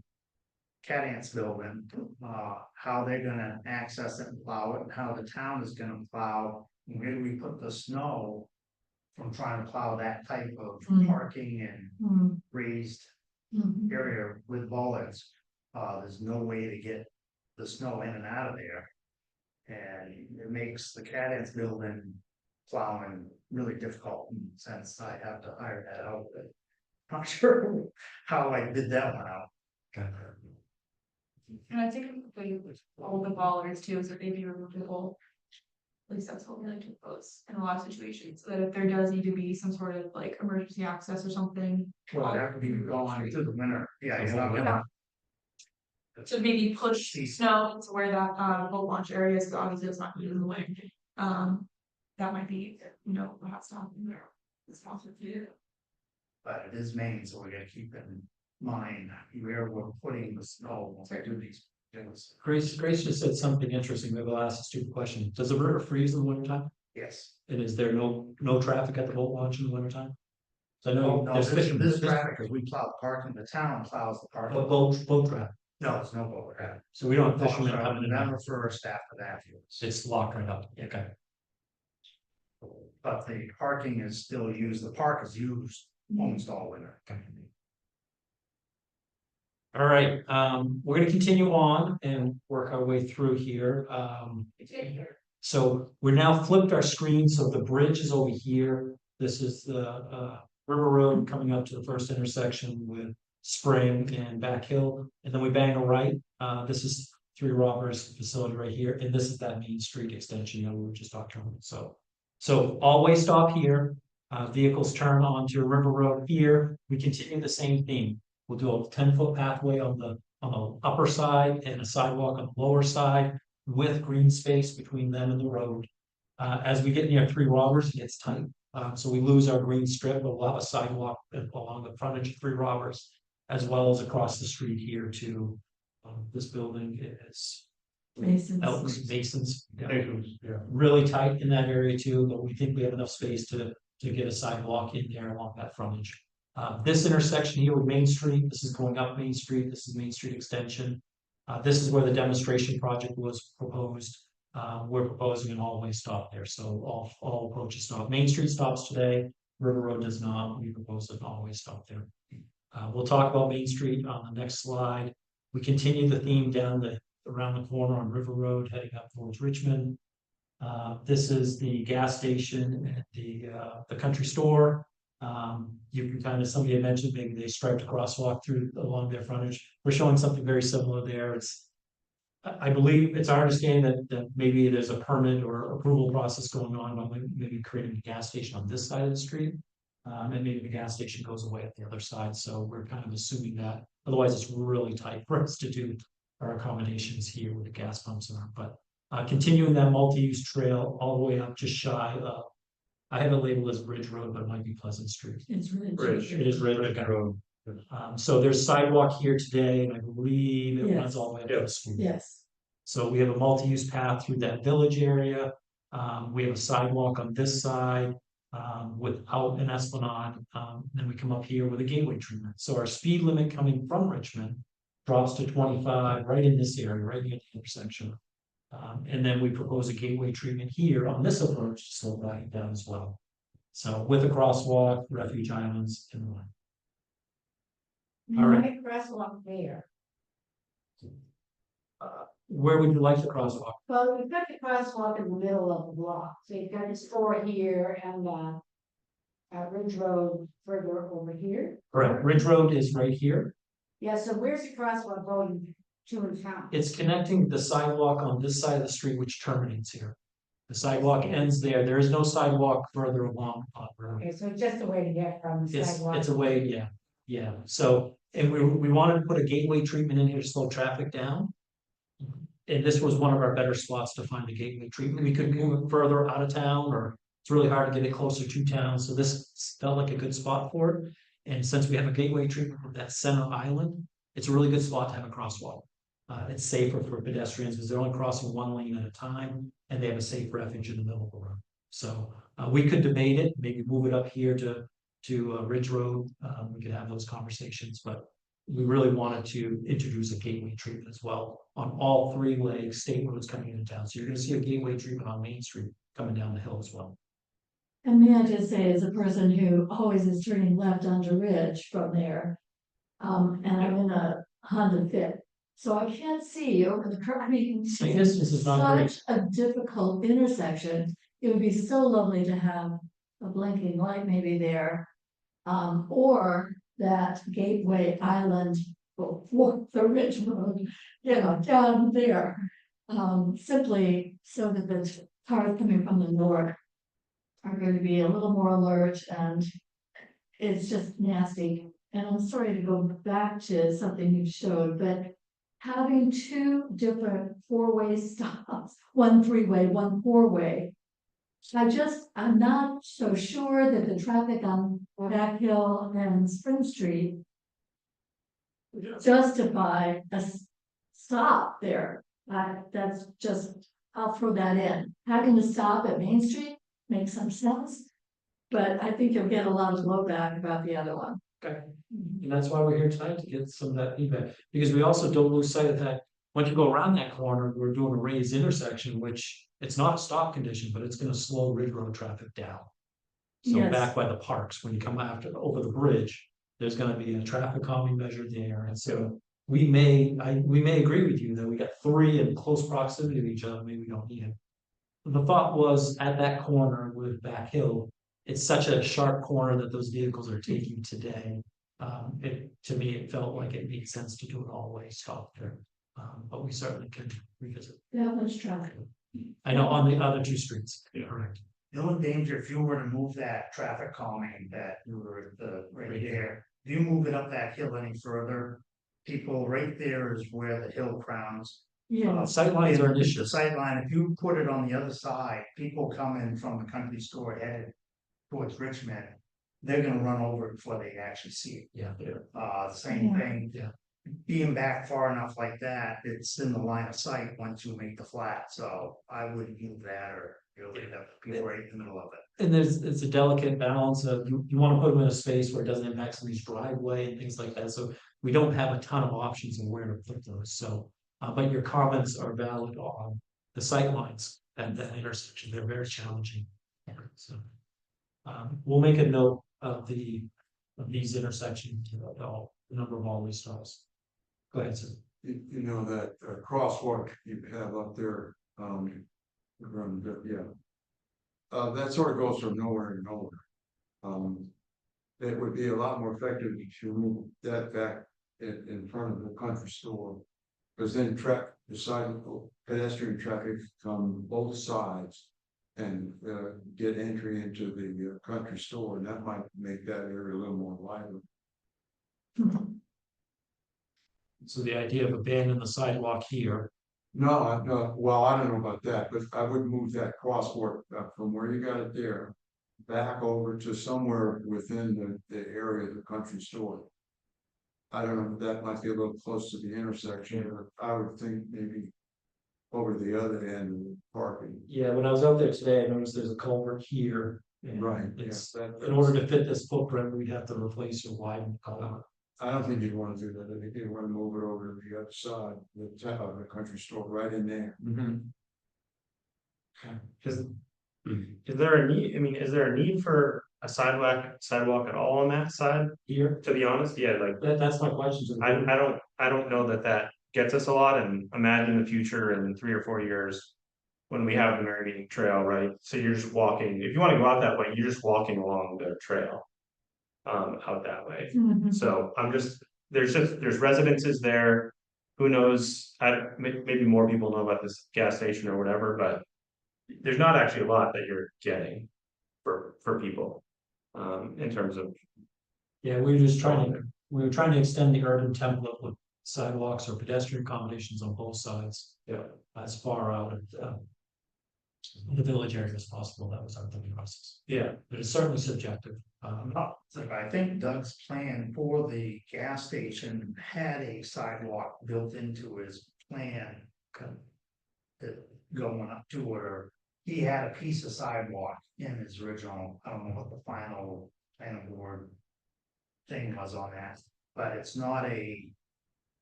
Cat Ants building, how they're gonna access it and plow it, and how the town is gonna plow. Where do we put the snow from trying to plow that type of parking and raised area with bollards? There's no way to get the snow in and out of there. And it makes the Cat Ants building plowing really difficult, since I have to hire that out, but not sure how I did that one out. And I think all the bollards too, so they be removable. At least that's what we like to propose in a lot of situations, so that if there does need to be some sort of like emergency access or something. Well, that would be going through the winter, yeah, you're not gonna. So maybe push snow to where that boat launch area is, so obviously it's not gonna be in the way. That might be, perhaps not in there. It's possible to do. But it is Maine, so we gotta keep in mind where we're putting the snow when we do these things. Grace just said something interesting, maybe I'll ask a stupid question. Does the river freeze in the wintertime? Yes. And is there no traffic at the boat launch in the wintertime? So I know No, there's fishing. this traffic, because we plow the parking, the town plows the parking. But boat traffic, No, there's no boat traffic. so we don't have fishermen Also, coming in. Never for staff for that. It's locked right up, okay. But the parking is still used, the park is used almost all winter. All right, we're gonna continue on and work our way through here. So we're now flipped our screen, so the bridge is over here. This is the River Road coming up to the first intersection with Spring and Back Hill, and then we bang a right. This is Three Robbers facility right here, and this is that Main Street extension that we were just talking about. So always stop here. Vehicles turn onto River Road here. We continue the same theme. We'll do a 10-foot pathway on the upper side and a sidewalk on the lower side with green space between them and the road. As we get near Three Robbers, it gets tight. So we lose our green strip, but we'll have a sidewalk along the frontage of Three Robbers, as well as across the street here to this building is Masons. Yeah. Really tight in that area too, but we think we have enough space to get a sidewalk in there along that frontage. This intersection here with Main Street, this is going up Main Street, this is Main Street Extension. This is where the demonstration project was proposed. We're proposing an all-way stop there, so all approaches stop. Main Street stops today, River Road does not. We propose an all-way stop there. We'll talk about Main Street on the next slide. We continue the theme around the corner on River Road, heading up towards Richmond. This is the gas station and the country store. You can kind of, somebody had mentioned maybe they striped a crosswalk along their frontage. We're showing something very similar there. I believe it's our understanding that maybe there's a permit or approval process going on, but maybe creating a gas station on this side of the street. And maybe the gas station goes away at the other side. So we're kind of assuming that. Otherwise, it's really tight for us to do our accommodations here with the gas pumps in. But continuing that multi-use trail all the way up just shy of, I have it labeled as Bridge Road, but it might be Pleasant Street. It's Ridge. Bridge. It is Ridge Road. So there's sidewalk here today, and I believe it runs all the way up to the school. Yes. So we have a multi-use path through that village area. We have a sidewalk on this side, without an esplanade. Then we come up here with a gateway treatment. So our speed limit coming from Richmond drops to 25 right in this area, right near the intersection. And then we propose a gateway treatment here on this approach to slow that down as well. So with a crosswalk, refuge islands, and the like. All right. Crosswalk there. Where would you like the crosswalk? Well, we've got the crosswalk in the middle of the block, so you've got this store here and Ridge Road further over here. Correct. Ridge Road is right here. Yeah, so where's the crosswalk going to in town? It's connecting the sidewalk on this side of the street, which terminates here. The sidewalk ends there. There is no sidewalk further along Pond Road. Okay, so it's just a way to get from the sidewalk. It's a way, yeah, yeah. So, and we wanted to put a gateway treatment in here to slow traffic down. And this was one of our better spots to find the gateway treatment. We could move it further out of town, or it's really hard to get it closer to town. So this felt like a good spot for it. And since we have a gateway treatment with that center island, it's a really good spot to have a crosswalk. It's safer for pedestrians because they're only crossing one lane at a time, and they have a safe refuge in the middle of the road. So we could debate it, maybe move it up here to Ridge Road. We could have those conversations, but we really wanted to introduce a gateway treatment as well on all three legs, state roads coming into town. So you're gonna see a gateway treatment on Main Street coming down the hill as well. And may I just say, as a person who always is turning left onto Ridge from there, and I'm in a Honda Fit, so I can't see over the curb. I mean, Same distance is not great. such a difficult intersection. It would be so lovely to have a blinking light maybe there, or that gateway island for the Ridge Road, down there. Simply so that the cars coming from the north are going to be a little more alert, and it's just nasty. And I'm sorry to go back to something you showed, but having two different four-way stops, one three-way, one four-way. I'm not so sure that the traffic on Back Hill and Spring Street justify a stop there. That's just, I'll throw that in. Having to stop at Main Street makes some sense. But I think you'll get a lot of blowback about the other one. Okay. And that's why we're here tonight, to get some of that feedback, because we also don't lose sight of that. Once you go around that corner, we're doing a raised intersection, which it's not a stop condition, but it's gonna slow Ridge Road traffic down. So Yes. back by the parks, when you come over the bridge, there's gonna be a traffic calming measure there, and so we may agree with you that we got three in close proximity to each other, maybe we don't need it. The thought was, at that corner with Back Hill, it's such a sharp corner that those vehicles are taking today. To me, it felt like it made sense to do it all the way stop there. But we certainly can revisit. That much traffic. I know on the other two streets, correct. The only danger, if you were to move that traffic calming that you were right there, if you move it up that hill any further, people, right there is where the hill crowns. Yeah. Sightlines are an issue. The sightline, if you put it on the other side, people coming from the country store headed towards Richmond, they're gonna run over it before they actually see it. Yeah. Same thing. Yeah. Being back far enough like that, it's in the line of sight once you make the flat, so I wouldn't move that, or you'll have people right in the middle of it. And it's a delicate balance of, you wanna put them in a space where it doesn't impact somebody's driveway and things like that, so we don't have a ton of options of where to put those, so. But your comments are valid on the sightlines at that intersection, they're very challenging. So. We'll make a note of these intersections, the number of all these stops. Go ahead, sir. You know, that crosswalk you have up there, that sort of goes from nowhere to nowhere. It would be a lot more effective if you move that back in front of the country store. Because then pedestrian traffic from both sides and get entry into the country store, and that might make that area a little more lively. So the idea of abandoning the sidewalk here. No, well, I don't know about that, but I would move that crosswalk from where you got it there back over to somewhere within the area of the country store. I don't know, that might be a little close to the intersection, but I would think maybe over to the other end of the parking. Yeah, when I was out there today, I noticed there's a culvert here. and Right, It's, yeah, in order to fit this footprint, we'd have to replace or widen the culvert. I don't think you'd wanna do that, I think you'd wanna move it over to the other side, the country store right in there. Is, is there a need, I mean, is there a need for a sidewalk at all on that side? Here, To be honest, yeah, like, that's my question. I don't know that that gets us a lot, and imagine the future in 3 or 4 years. When we have the Merry Meeting Trail, right, so you're just walking, if you wanna go out that way, you're just walking along the trail. Out that way, so I'm just, there's residences there. Who knows, maybe more people know about this gas station or whatever, but. There's not actually a lot that you're getting for people, in terms of. Yeah, we were trying to extend the urban template with sidewalks or pedestrian accommodations on both sides. Yeah. As far out of the village area as possible. That was our thinking process. Yeah. But it's certainly subjective. I think Doug's plan for the gas station had a sidewalk built into his plan. That going up to where he had a piece of sidewalk in his original, I don't know what the final planning board thing was on that, but it's not a.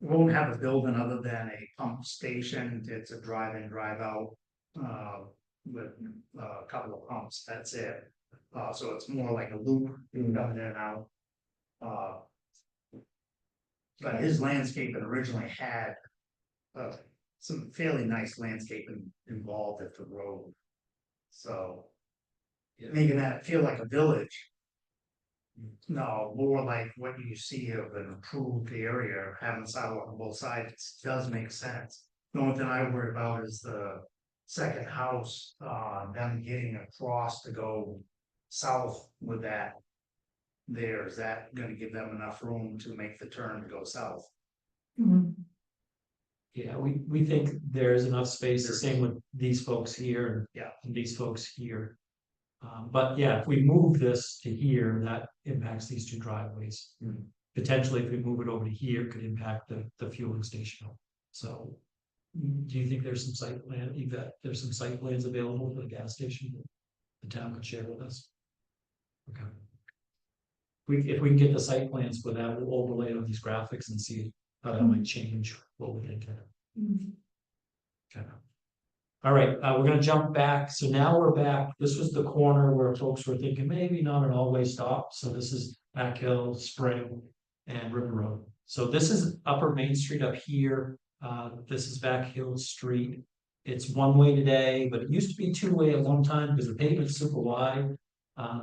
We won't have a building other than a pump station, it's a drive-in, drive-out, with a couple of pumps, that's it. So it's more like a loop coming in and out. But his landscaping originally had some fairly nice landscaping involved at the road. So making that feel like a village. No, more like what you see of an improved area, having sidewalk on both sides does make sense. The only thing I worry about is the second house, them getting across to go south with that. There, is that gonna give them enough room to make the turn to go south? Yeah, we think there's enough space, the same with these folks here. Yeah. And these folks here. But yeah, if we move this to here, that impacts these two driveways. Potentially, if we move it over to here, could impact the fueling station. So. Do you think there's some site plan, there's some site plans available for the gas station that the town could share with us? Okay. If we can get the site plans for that, we'll overlay it on these graphics and see how that might change what we think. Okay. All right, we're gonna jump back. So now we're back. This was the corner where folks were thinking maybe not an all-way stop. So this is Back Hill, Spring, and River Road. So this is Upper Main Street up here. This is Back Hill Street. It's one way today, but it used to be two-way at one time because the pavement's super wide.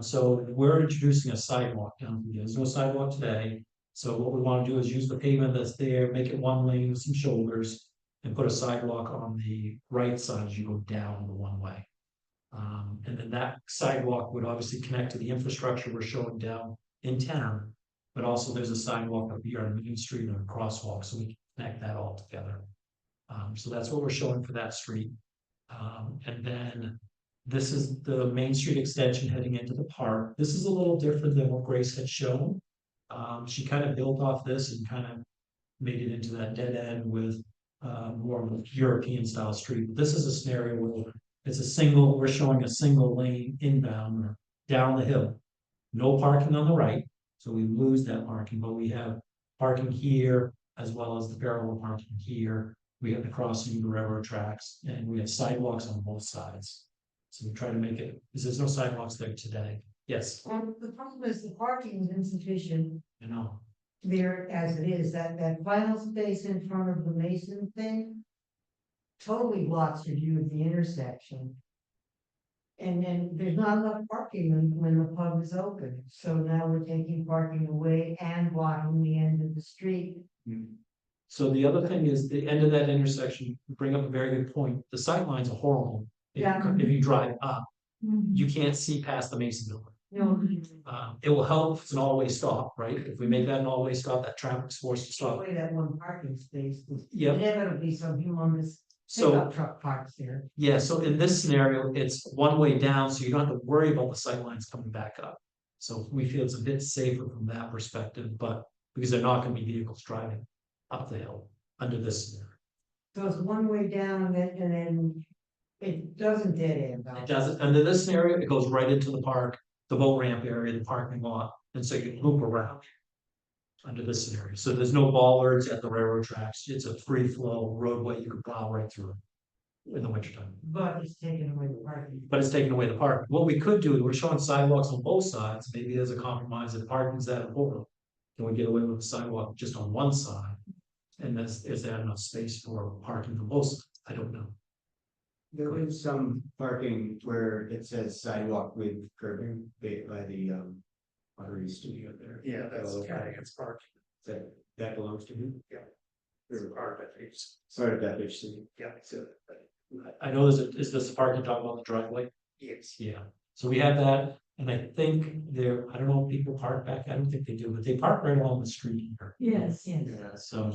So we're introducing a sidewalk down here. There's no sidewalk today. So what we want to do is use the pavement that's there, make it one lane with some shoulders, and put a sidewalk on the right side as you go down the one way. And then that sidewalk would obviously connect to the infrastructure we're showing down in town. But also there's a sidewalk up here on Main Street and a crosswalk, so we can connect that all together. So that's what we're showing for that street. And then this is the Main Street extension heading into the park. This is a little different than what Grace had shown. She kind of built off this and kind of made it into that dead end with more of a European style street. But this is a scenario where we're showing a single lane inbound or down the hill. No parking on the right, so we lose that parking, but we have parking here as well as the parallel parking here. We have the crossing of the railroad tracks, and we have sidewalks on both sides. So we try to make it, because there's no sidewalks there today. Yes, The problem is the parking is insufficient I know. there as it is, that final space in front of the Mason thing. Totally blocks your view of the intersection. And then there's not enough parking when the pub is open, so now we're taking parking away and blocking the end of the street. So the other thing is the end of that intersection, you bring up a very good point. The sight lines are horrible. If you drive up, you can't see past the Mason building. No. It will help if it's an all-way stop, right? If we make that an all-way stop, that traffic's forced to stop. Away that one parking space. Yep. Inevitably some humongous So, pickup truck parks there. yeah, so in this scenario, it's one way down, so you don't have to worry about the sight lines coming back up. So we feel it's a bit safer from that perspective, but because they're not gonna be vehicles driving up the hill under this scenario. So it's one way down and then it doesn't dead end It out. doesn't, under this scenario, it goes right into the park, the boat ramp area, the parking lot, and so you can loop around. Under this scenario, so there's no bollards at the railroad tracks, it's a free flow roadway, you can plow right through. In the wintertime, But it's taking away the parking. but it's taking away the park. What we could do, we're showing sidewalks on both sides, maybe there's a compromise if parking's that important. Can we get away with the sidewalk just on one side? And is there enough space for parking for both sides? I don't know. There is some parking where it says sidewalk with curbing by the pottery studio there. Yeah, that's Okay. Cadigan's Park. That belongs to who? Yeah. There's a part of it. Part of that HC. Yeah, so, I know is this the park you're talking about, the driveway? yes. Yeah, so we have that, and I think there, I don't know if people park back, I don't think they do, but they park right along the street here. Yes, yes. Yeah, so,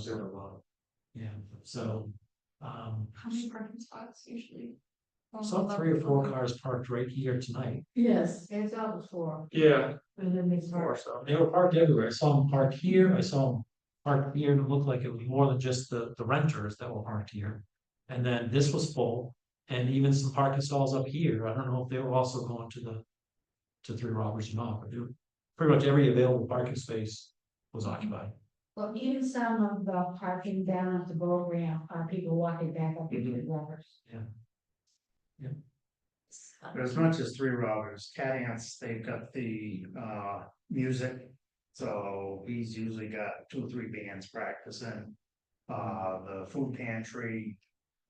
yeah, so, How many parking spots usually? saw 3 or 4 cars parked right here tonight. Yes, it's out before, Yeah. and then it's More hard. so. They were parked everywhere. I saw them parked here. I saw them parked here, and it looked like it was more than just the renters that were parked here. And then this was full, and even some parking stalls up here. I don't know if they were also going to Three Robbers or not, but pretty much every available parking space was occupied. Well, even some of the parking down at the boat ramp are people walking back up into the rivers. There's not just Three Robbers, Cadigan's, they've got the music. So he's usually got 2 or 3 bands practicing. The food pantry,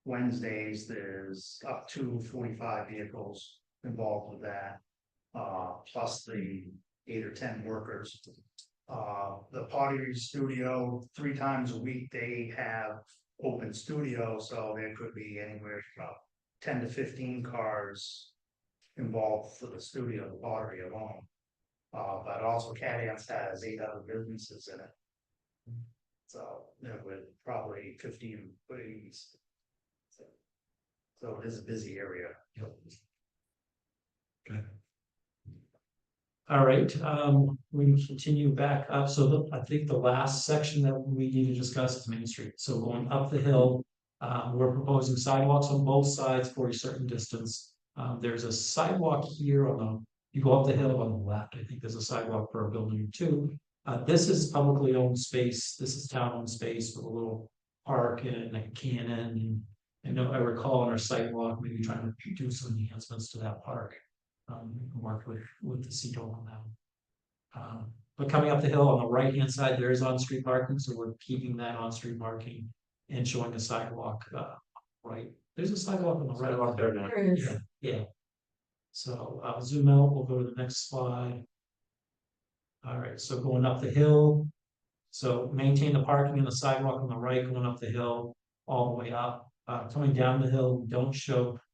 Wednesdays, there's up to 45 vehicles involved with that. Plus the 8 or 10 workers. The pottery studio, 3 times a week, they have open studio, so there could be anywhere from 10 to 15 cars involved for the studio, the pottery alone. But also Cadigan's has 8 other businesses in it. So there were probably 15 employees. So it is a busy area. All right, we can continue back up. So I think the last section that we need to discuss is Main Street. So going up the hill, we're proposing sidewalks on both sides for a certain distance. There's a sidewalk here you go up the hill on the left. I think there's a sidewalk for a building or 2. This is publicly owned space. This is town owned space with a little park and a cannon. And I recall on our sidewalk, maybe trying to do some enhancements to that park. Worked with the CETO on that. But coming up the hill on the right-hand side, there is on-street parking, so we're keeping that on-street parking and showing a sidewalk, right? There's a sidewalk on the right. Sidewalk there now. There is. Yeah, yeah. So I'll zoom out, we'll go to the next slide. All right, so going up the hill. So maintain the parking and the sidewalk on the right, going up the hill, all the way up. Coming down the hill,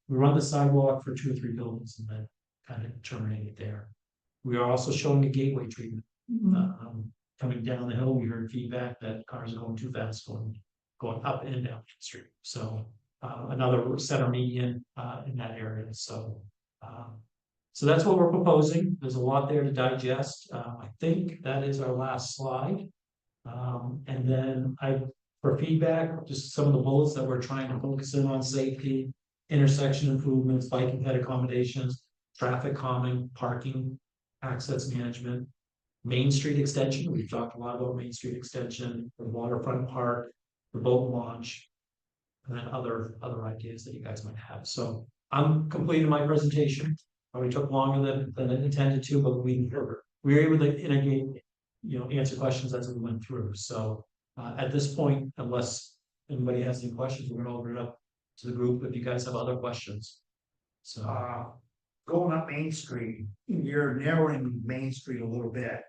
we run the sidewalk for 2 or 3 buildings and then kind of terminate it there. We are also showing a gateway treatment. Coming down the hill, we heard feedback that cars are going too fast, going up and down the street. So another center median in that area. So that's what we're proposing. There's a lot there to digest. I think that is our last slide. And then for feedback, just some of the bullets that we're trying to focus in on: safety, intersection improvements, biking ped accommodations, traffic calming, parking, access management, Main Street extension. We've talked a lot about Main Street extension, the waterfront park, the boat launch, and then other ideas that you guys might have. So I'm completing my presentation. Probably took longer than intended to, but we were able to integrate, answer questions as we went through. So at this point, unless anybody has any questions, we're gonna open it up to the group if you guys have other questions. So Going up Main Street, you're narrowing Main Street a little bit.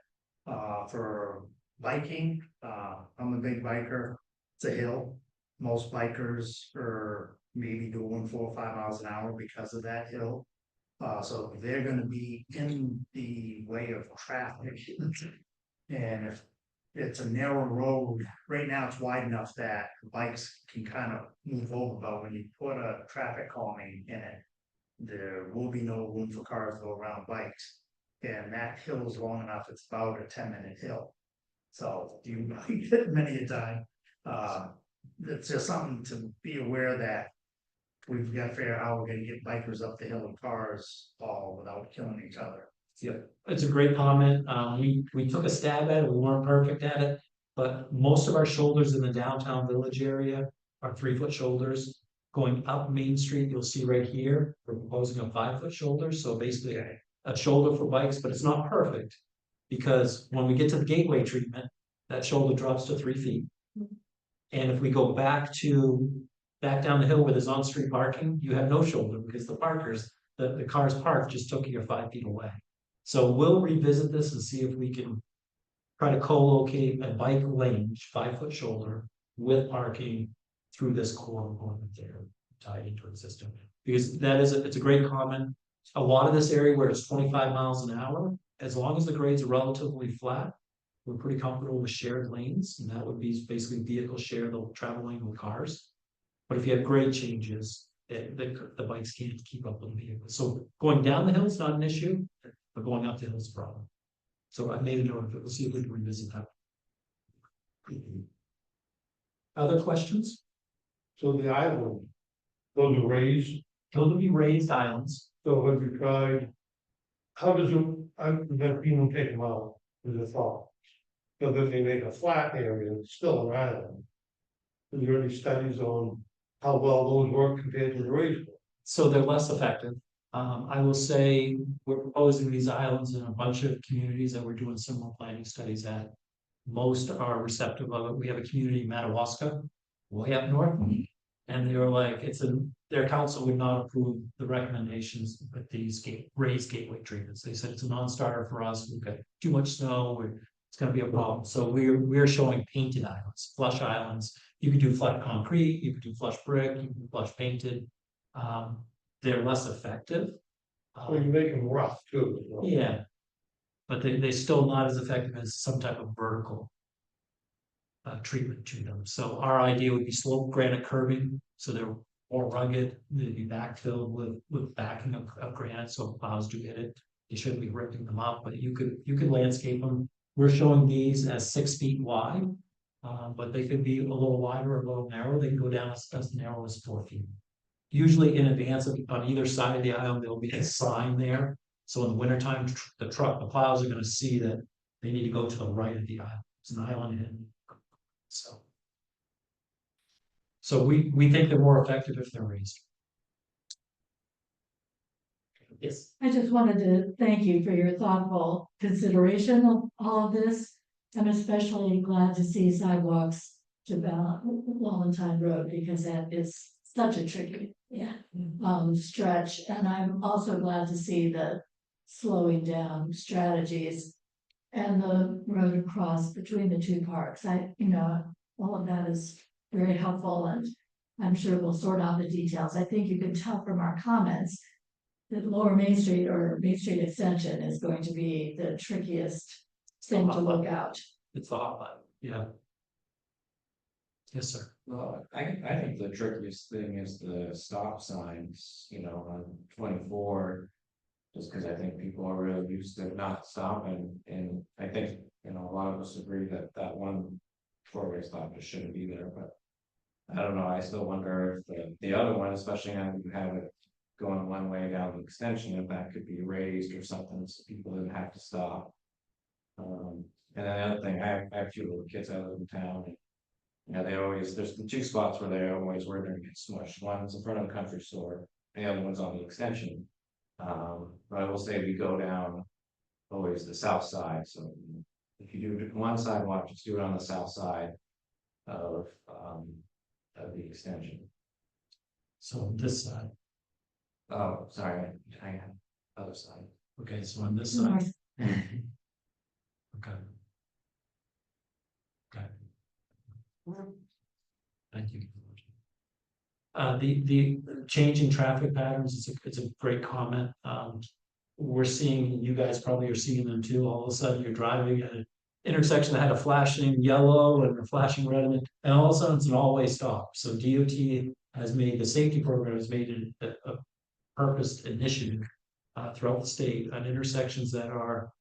For biking, I'm a big biker, it's a hill. Most bikers are maybe doing 4 or 5 miles an hour because of that hill. So they're gonna be in the way of traffic. And if it's a narrow road, right now it's wide enough that bikes can kind of move over, but when you put a traffic calming in it, there will be no room for cars to go around bikes. And that hill is long enough, it's about a 10-minute hill. So you bike it many a time. it's just something to be aware that. We've got to figure out how we're gonna get bikers up the hill in cars all without killing each other. It's a great comment. We took a stab at it. We weren't perfect at it. But most of our shoulders in the downtown village area are 3-foot shoulders. Going up Main Street, you'll see right here, we're proposing a 5-foot shoulder. So basically a shoulder for bikes, but it's not perfect. Because when we get to the gateway treatment, that shoulder drops to 3 feet. And if we go back down the hill where there's on-street parking, you have no shoulder because the cars parked just took you 5 feet away. So we'll revisit this and see if we can try to co-locate a bike lane, 5-foot shoulder with parking through this core component there, tied into the system. Because it's a great comment. A lot of this area where it's 25 miles an hour, as long as the grades are relatively flat, we're pretty comfortable with shared lanes, and that would be basically vehicle share the travel lane with cars. But if you have grade changes, the bikes can't keep up with the vehicles. So going down the hill is not an issue, but going up the hill is a problem. So I made a note of it. We'll see if we can revisit that. Other questions? So the island, those are raised, Those will be raised islands. so have you tried? How does it, I've never even taken them out, as a thought. So that they make a flat area, it's still an island. Is there any studies on how well those work compared to the raised ones? So they're less effective. I will say we're proposing these islands in a bunch of communities that we're doing similar planning studies at. Most are receptive of it. We have a community in Madawaska, way up north. And they were like, their council would not approve the recommendations with these raised gateway treatments. They said it's a non-starter for us. We've got too much snow. It's gonna be a problem. So we're showing painted islands, flush islands. You could do flush concrete, you could do flush brick, you can do flush painted. They're less effective. So you make them rough too. so. Yeah. But they're still not as effective as some type of vertical treatment to them. So our idea would be slope granite curbing, so they're more rugged, they'd be backfilled with backing of granite, so if plows do hit it, you shouldn't be ripping them up, but you could landscape them. We're showing these as 6 feet wide, but they could be a little wider or a little narrow. They can go down as narrow as 4 feet. Usually in advance on either side of the island, there'll be a sign there. So in the wintertime, the plows are gonna see that they need to go to the right of the island. It's an island in. So we think they're more effective if they're raised. Yes. I just wanted to thank you for your thoughtful consideration of all of this. I'm especially glad to see sidewalks to Valentine Road because that is such a tricky, stretch. And I'm also glad to see the slowing down strategies and the road across between the two parks. All of that is very helpful, and I'm sure we'll sort out the details. I think you can tell from our comments that Lower Main Street or Main Street Extension is going to be the trickiest thing to look out. It's the hot button, yeah. Yes, sir. Well, I think the trickiest thing is the stop signs, on 24. Just because I think people are really used to not stopping, and I think, a lot of us agree that one four-way stop just shouldn't be there, but. I don't know, I still wonder if the other one, especially now you have it going one way down the extension, if that could be raised or something, so people didn't have to stop. And then the other thing, I have 2 little kids I live in town, and there's the 2 spots where they're always where they're gonna get smushed. One's in front of the country store, and the other one's on the extension. But I will say we go down always the south side, so if you do one sidewalk, just do it on the south side of the extension. So this side, Oh, sorry, I had other side. okay, so on this side. Okay. Okay. Thank you. The change in traffic patterns is a great comment. We're seeing, you guys probably are seeing them too. All of a sudden you're driving at an intersection that had a flashing yellow and a flashing red, and all of a sudden it's an all-way stop. So DOT has made, the safety program has made it a purposed initiative throughout the state on intersections that are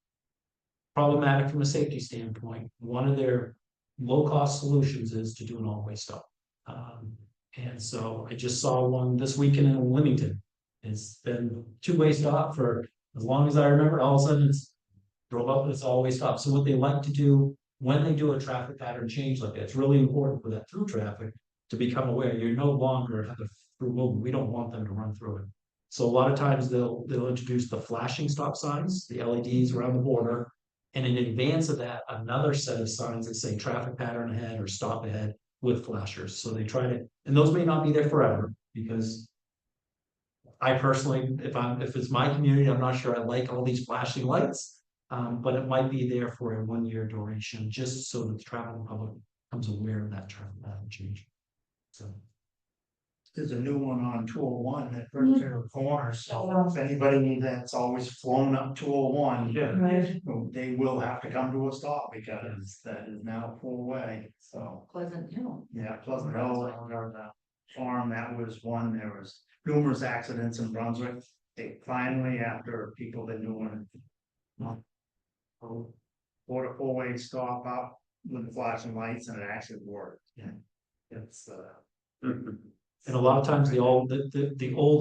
problematic from a safety standpoint. One of their low-cost solutions is to do an all-way stop. And so I just saw one this weekend in Wilmington. It's been two-way stop for as long as I remember, all of a sudden it's drove up and it's all-way stop. So what they like to do when they do a traffic pattern change like that, it's really important for that through traffic to become aware, you're no longer have a through movement, we don't want them to run through it. So a lot of times they'll introduce the flashing stop signs, the LEDs around the border. And in advance of that, another set of signs that say traffic pattern ahead or stop ahead with flashers. So they try to, and those may not be there forever because I personally, if it's my community, I'm not sure I like all these flashing lights. But it might be there for a 1 year duration, just so that the traveling public becomes aware of that traffic pattern change. So. There's a new one on 201 that runs through the corner, so if anybody that's always flown up 201. Yeah. Right. They will have to come to a stop because that is now full way, so. Pleasant Hill. Yeah, Pleasant Hill, or the farm, that was one, there was numerous accidents in Brunswick. They finally, after people been doing. 4 to 4 way stop up with the flashing lights and it actually worked. Yeah. It's And a lot of times the old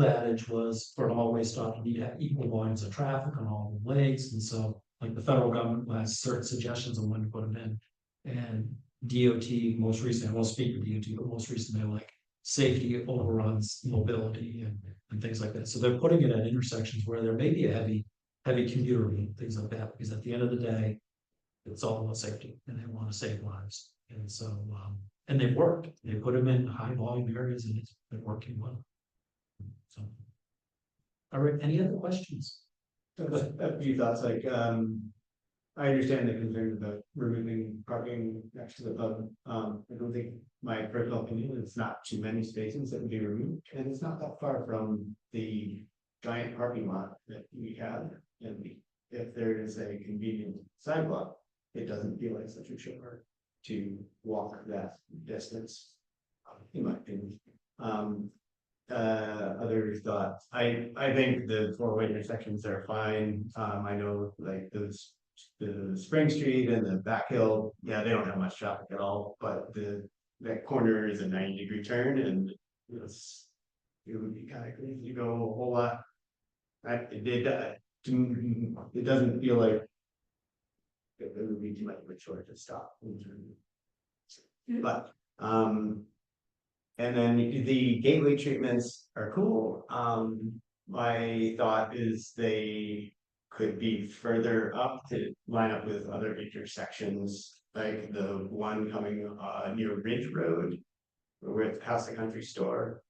adage was for an all-way stop, you need to have equal volumes of traffic on all the legs. And so like the federal government has certain suggestions on when to put them in. And DOT most recently, I won't speak for DOT, but most recently like safety overruns mobility and things like that. So they're putting it at intersections where there may be a heavy commuter route, things like that, because at the end of the day, it's all about safety and they want to save lives. And so, and they've worked, they put them in high volume areas and it's been working well. So. All right, any other questions? A few thoughts, like, I understand the concern about removing parking next to the pub. I don't think, my personal opinion, it's not too many spaces that would be removed, and it's not that far from the giant parking lot that we have. And if there is a convenient sidewalk, it doesn't feel like such a chore to walk that distance, in my opinion. Other thoughts, I think the 4-way intersections are fine. I know like the Spring Street and the Back Hill, yeah, they don't have much traffic at all, but that corner is a 90-degree turn and it would be kind of crazy to go a whole lot. It doesn't feel like it would be too much of a chore to stop. But and then the gateway treatments are cool. My thought is they could be further up to line up with other intersections, like the one coming near Ridge Road, with past the country store.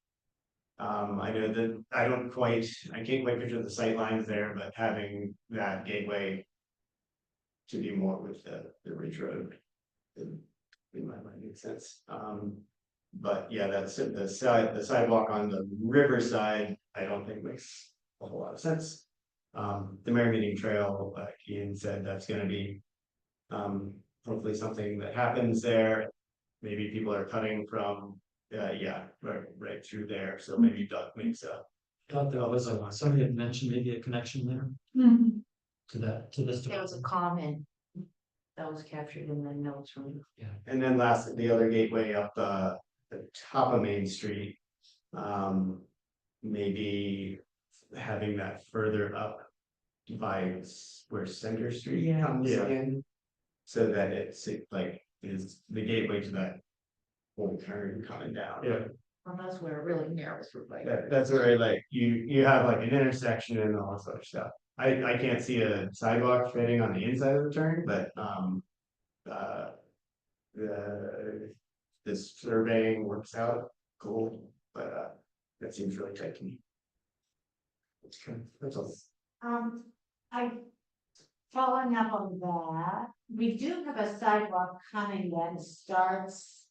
I know that I can't quite picture the sight lines there, but having that gateway to be more with the Ridge Road, in my mind makes sense. But yeah, that's it. The sidewalk on the riverside, I don't think makes a whole lot of sense. The Merrymeeting Trail, Ian said that's gonna be hopefully something that happens there. Maybe people are cutting from right through there, so maybe Doug makes a. Thought there was somebody had mentioned maybe a connection there to this. There was a comment that was captured in the notes from. Yeah. And then last, the other gateway up the top of Main Street, maybe having that further up by where Center Street comes in, so that it's like is the gateway to that whole turn coming down. Yeah. Well, that's where it really narrows for like. That's where like you have like an intersection and all this other stuff. I can't see a sidewalk fitting on the inside of the turn, but this surveying works out cool, but that seems really tight to me. That's all. I, following up on that, we do have a sidewalk coming that starts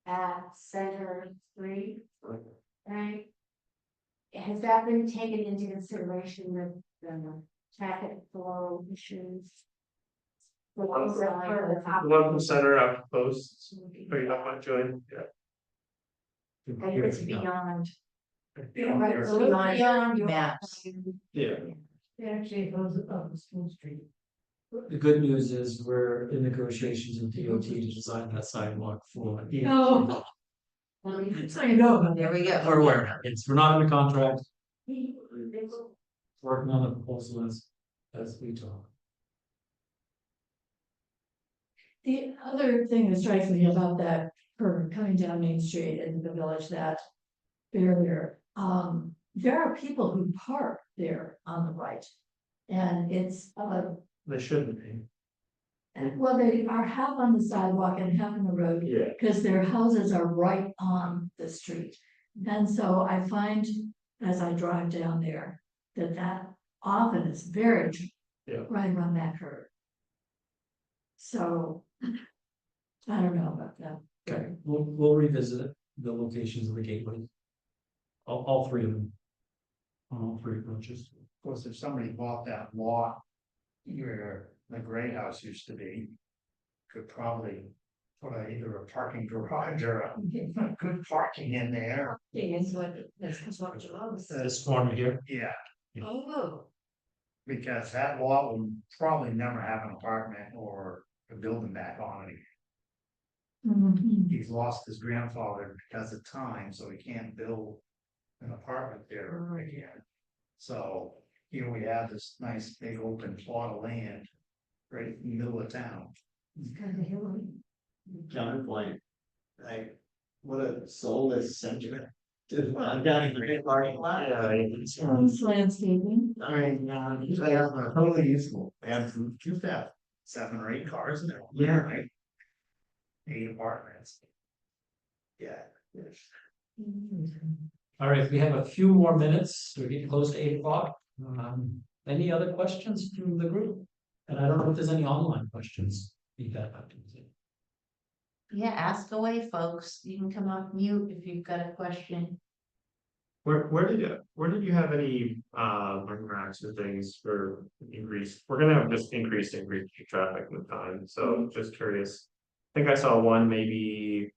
at Center Street, right? Has that been taken into consideration with the traffic flow issues? The one from center out posts, are you talking about Julian? Yeah. I think it's beyond. Right, It's so it's beyond beyond your maps. Yeah. It actually goes up the school street. The good news is we're in negotiations with DOT to design that sidewalk for. Oh. So you know. There we go. We're aware, of it. We're not in a contract, working on the proposal as we talk. The other thing that strikes me about that, for coming down Main Street in the village, that barrier, there are people who park there on the right. And it's, They shouldn't be. and well, they are half on the sidewalk and half on the road. Yeah. Because their houses are right on the street. And so I find, as I drive down there, that often is very Yeah. right around that curve. So, I don't know about that. Okay, we'll revisit the locations of the gateway. All three of them. On all three approaches. Of course, if somebody bought that lot where the gray house used to be, could probably put either a parking garage or a good parking in there. Is what you love. This corner here. Yeah, Oh. because that lot will probably never have an apartment or a building back on it. Mhm. He's lost his grandfather because of time, so he can't build an apartment there again. So here we have this nice big open plot of land right in the middle of town. It's kind of hilly. Counterpoint, like, what a soulless sentiment. I'm down in the big parking lot. Yeah, It's landscaping. I mean, they are totally useful. They have two staff, 7 or 8 cars in there. Yeah. Right? 8 apartments. Yeah. All right, we have a few more minutes. We're getting close to 8 o'clock. Any other questions from the group? And I don't know if there's any online questions. Feedback. Yeah, ask away, folks. You can come off mute if you've got a question. where did you have any remarks or things for increase? We're gonna have just increased traffic with time, so just curious. I think I saw one maybe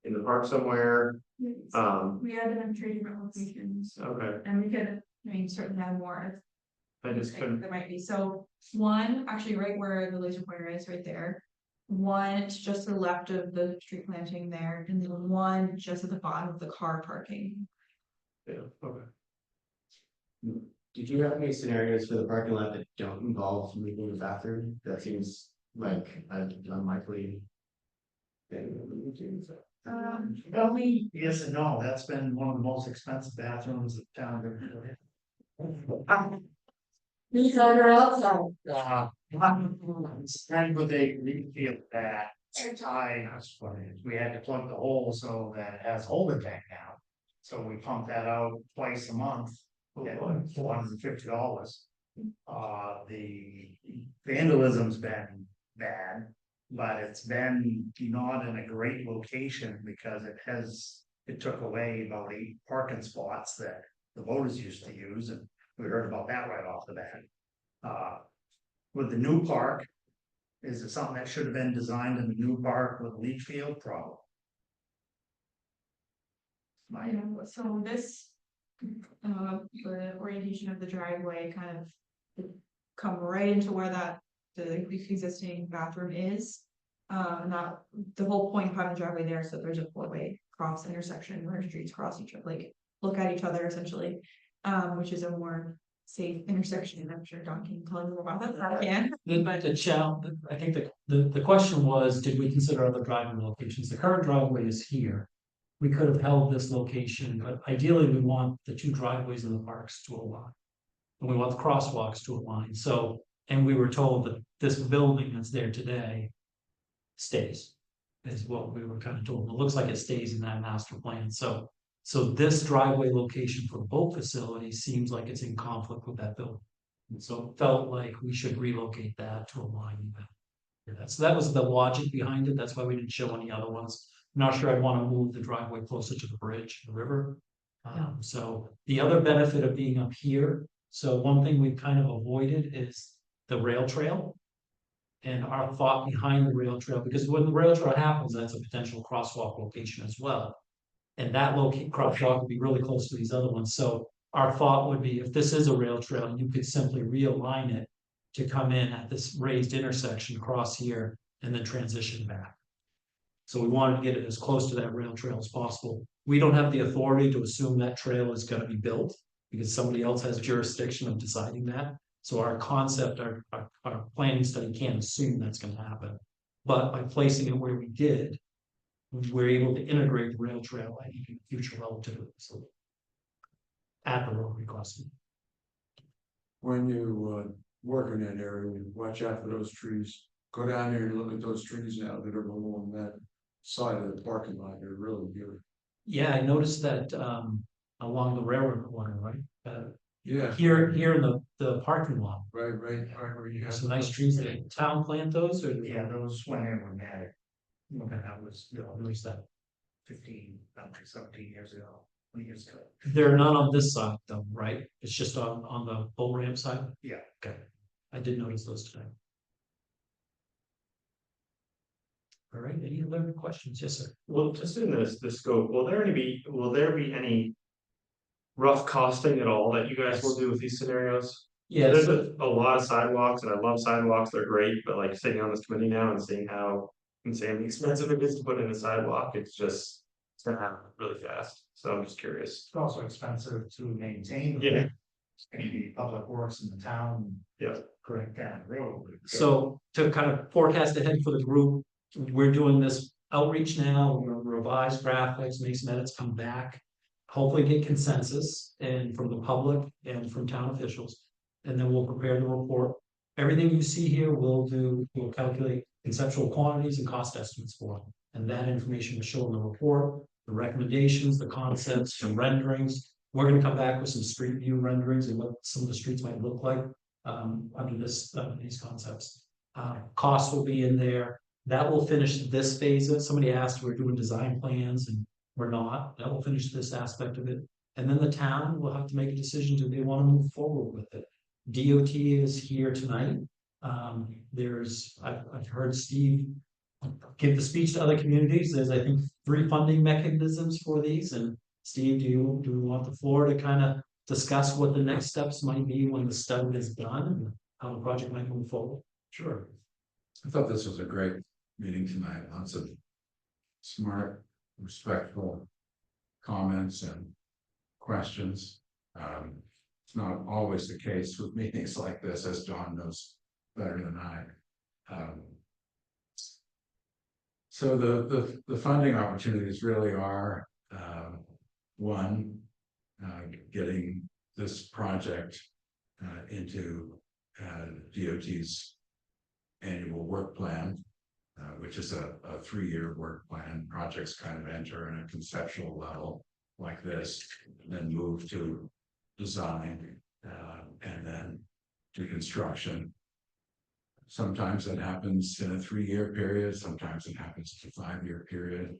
in the park somewhere. We had them in three different locations, Okay, and we could, I mean, certainly have more. I just couldn't. There might be, so one, actually right where the laser pointer is, right there. One just to the left of the street planting there, and then one just at the bottom of the car parking. Yeah, okay. Did you have any scenarios for the parking lot that don't involve leaving the bathroom? That seems like an unlikely thing. Only yes and no, that's been one of the most expensive bathrooms in town. Inside or outside? And with a feel that we had to plug the hole so that it has holding tank now. So we pump that out twice a month at $450. The vandalism's been bad, but it's been not in a great location because it took away about 8 parking spots that the voters used to use, and we heard about that right off the bat. With the new park, is it something that should have been designed in the new park with leach field? Problem. I know, so this, the orientation of the driveway kind of come right into where the existing bathroom is. And that, the whole point of having a driveway there, so there's a 4-way cross intersection where streets cross each other, like, look at each other essentially. Which is a more safe intersection, and I'm sure Don can tell you more about that than I can. The challenge, I think the question was, did we consider other driving locations? The current driveway is here. We could have held this location, but ideally we want the 2 driveways in the parks to align. And we want the crosswalks to align, so, and we were told that this building that's there today stays. Is what we were kind of told. It looks like it stays in that master plan, so this driveway location for both facilities seems like it's in conflict with that building. And so it felt like we should relocate that to align with that. So that was the logic behind it. That's why we didn't show any other ones. I'm not sure I'd want to move the driveway closer to the bridge, the river. So the other benefit of being up here, so one thing we've kind of avoided is the rail trail. And our thought behind the rail trail, because when the rail trail happens, that's a potential crosswalk location as well. And that crosswalk would be really close to these other ones. So our thought would be, if this is a rail trail, you could simply realign it to come in at this raised intersection across here and then transition back. So we wanted to get it as close to that rail trail as possible. We don't have the authority to assume that trail is gonna be built, because somebody else has jurisdiction of deciding that. So our concept, our planning study can't assume that's gonna happen. But by placing it where we did, we're able to integrate the rail trail at any future relative to the facility. At the rotary crossing. When you work in that area, watch out for those trees. Go down there and look at those trees now that are along that side of the parking lot. They're really beautiful. Yeah, I noticed that along the railroad corner, right? Yeah. Here in the parking lot, Right where you have. there's some nice trees there. Town plant those or? Yeah, those went in when matted. Okay. That was, Noticed that. 17 years ago, 20 years ago. There are none on this side though, right? It's just on the boat ramp side? Yeah. Okay, I did notice those today. All right, any other questions? Yes, sir. Well, just in the scope, will there be any rough costing at all that you guys will do with these scenarios? Yeah, There's so- a lot of sidewalks and I love sidewalks, they're great, but like sitting on this committee now and seeing how insanely expensive it is to put in a sidewalk, it's gonna happen really fast, so I'm just curious. It's also expensive to maintain. Yeah. It's gonna be public works in the town. Yeah. Correct down the road. So to kind of forecast ahead for the group, we're doing this outreach now, we're gonna revise graphics, make some edits, come back. Hopefully get consensus and from the public and from town officials. And then we'll prepare the report. Everything you see here, we'll calculate conceptual quantities and cost estimates for. And that information will show in the report, the recommendations, the concepts, the renderings. We're gonna come back with some street view renderings and what some of the streets might look like under these concepts. Costs will be in there. That will finish this phase. Somebody asked, we're doing design plans and we're not. That will finish this aspect of it. And then the town will have to make a decision, do they want to move forward with it? DOT is here tonight. I've heard Steve give the speech to other communities. There's, I think, 3 funding mechanisms for these. And Steve, do you want the floor to kind of discuss what the next steps might be when the study is done and how the project might move forward? Sure. I thought this was a great meeting tonight. Lots of smart, respectful comments and questions. It's not always the case with meetings like this, as John knows better than I. So the funding opportunities really are one, getting this project into DOT's annual work plan, which is a 3-year work plan. Projects kind of enter in a conceptual level like this, then move to design, and then to construction. Sometimes it happens in a 3-year period, sometimes it happens in a 5-year period,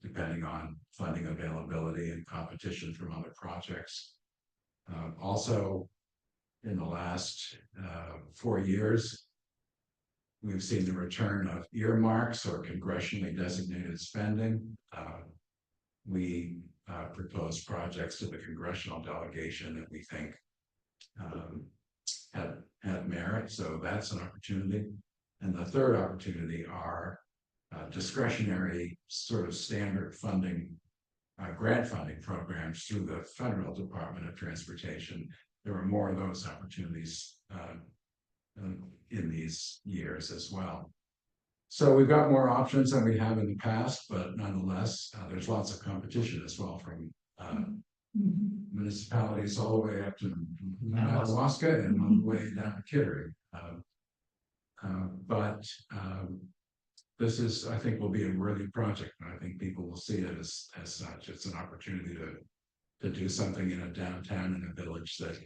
depending on funding availability and competition from other projects. Also, in the last 4 years, we've seen the return of earmarks or congressionally designated spending. We propose projects to the congressional delegation that we think have merit, so that's an opportunity. And the third opportunity are discretionary sort of standard funding, grant funding programs through the Federal Department of Transportation. There are more of those opportunities in these years as well. So we've got more options than we have in the past, but nonetheless, there's lots of competition as well from municipalities all the way up to Madawaska and all the way down to Kittery. But this is, I think, will be a worthy project, and I think people will see it as such. It's an opportunity to do something in a downtown, in a village that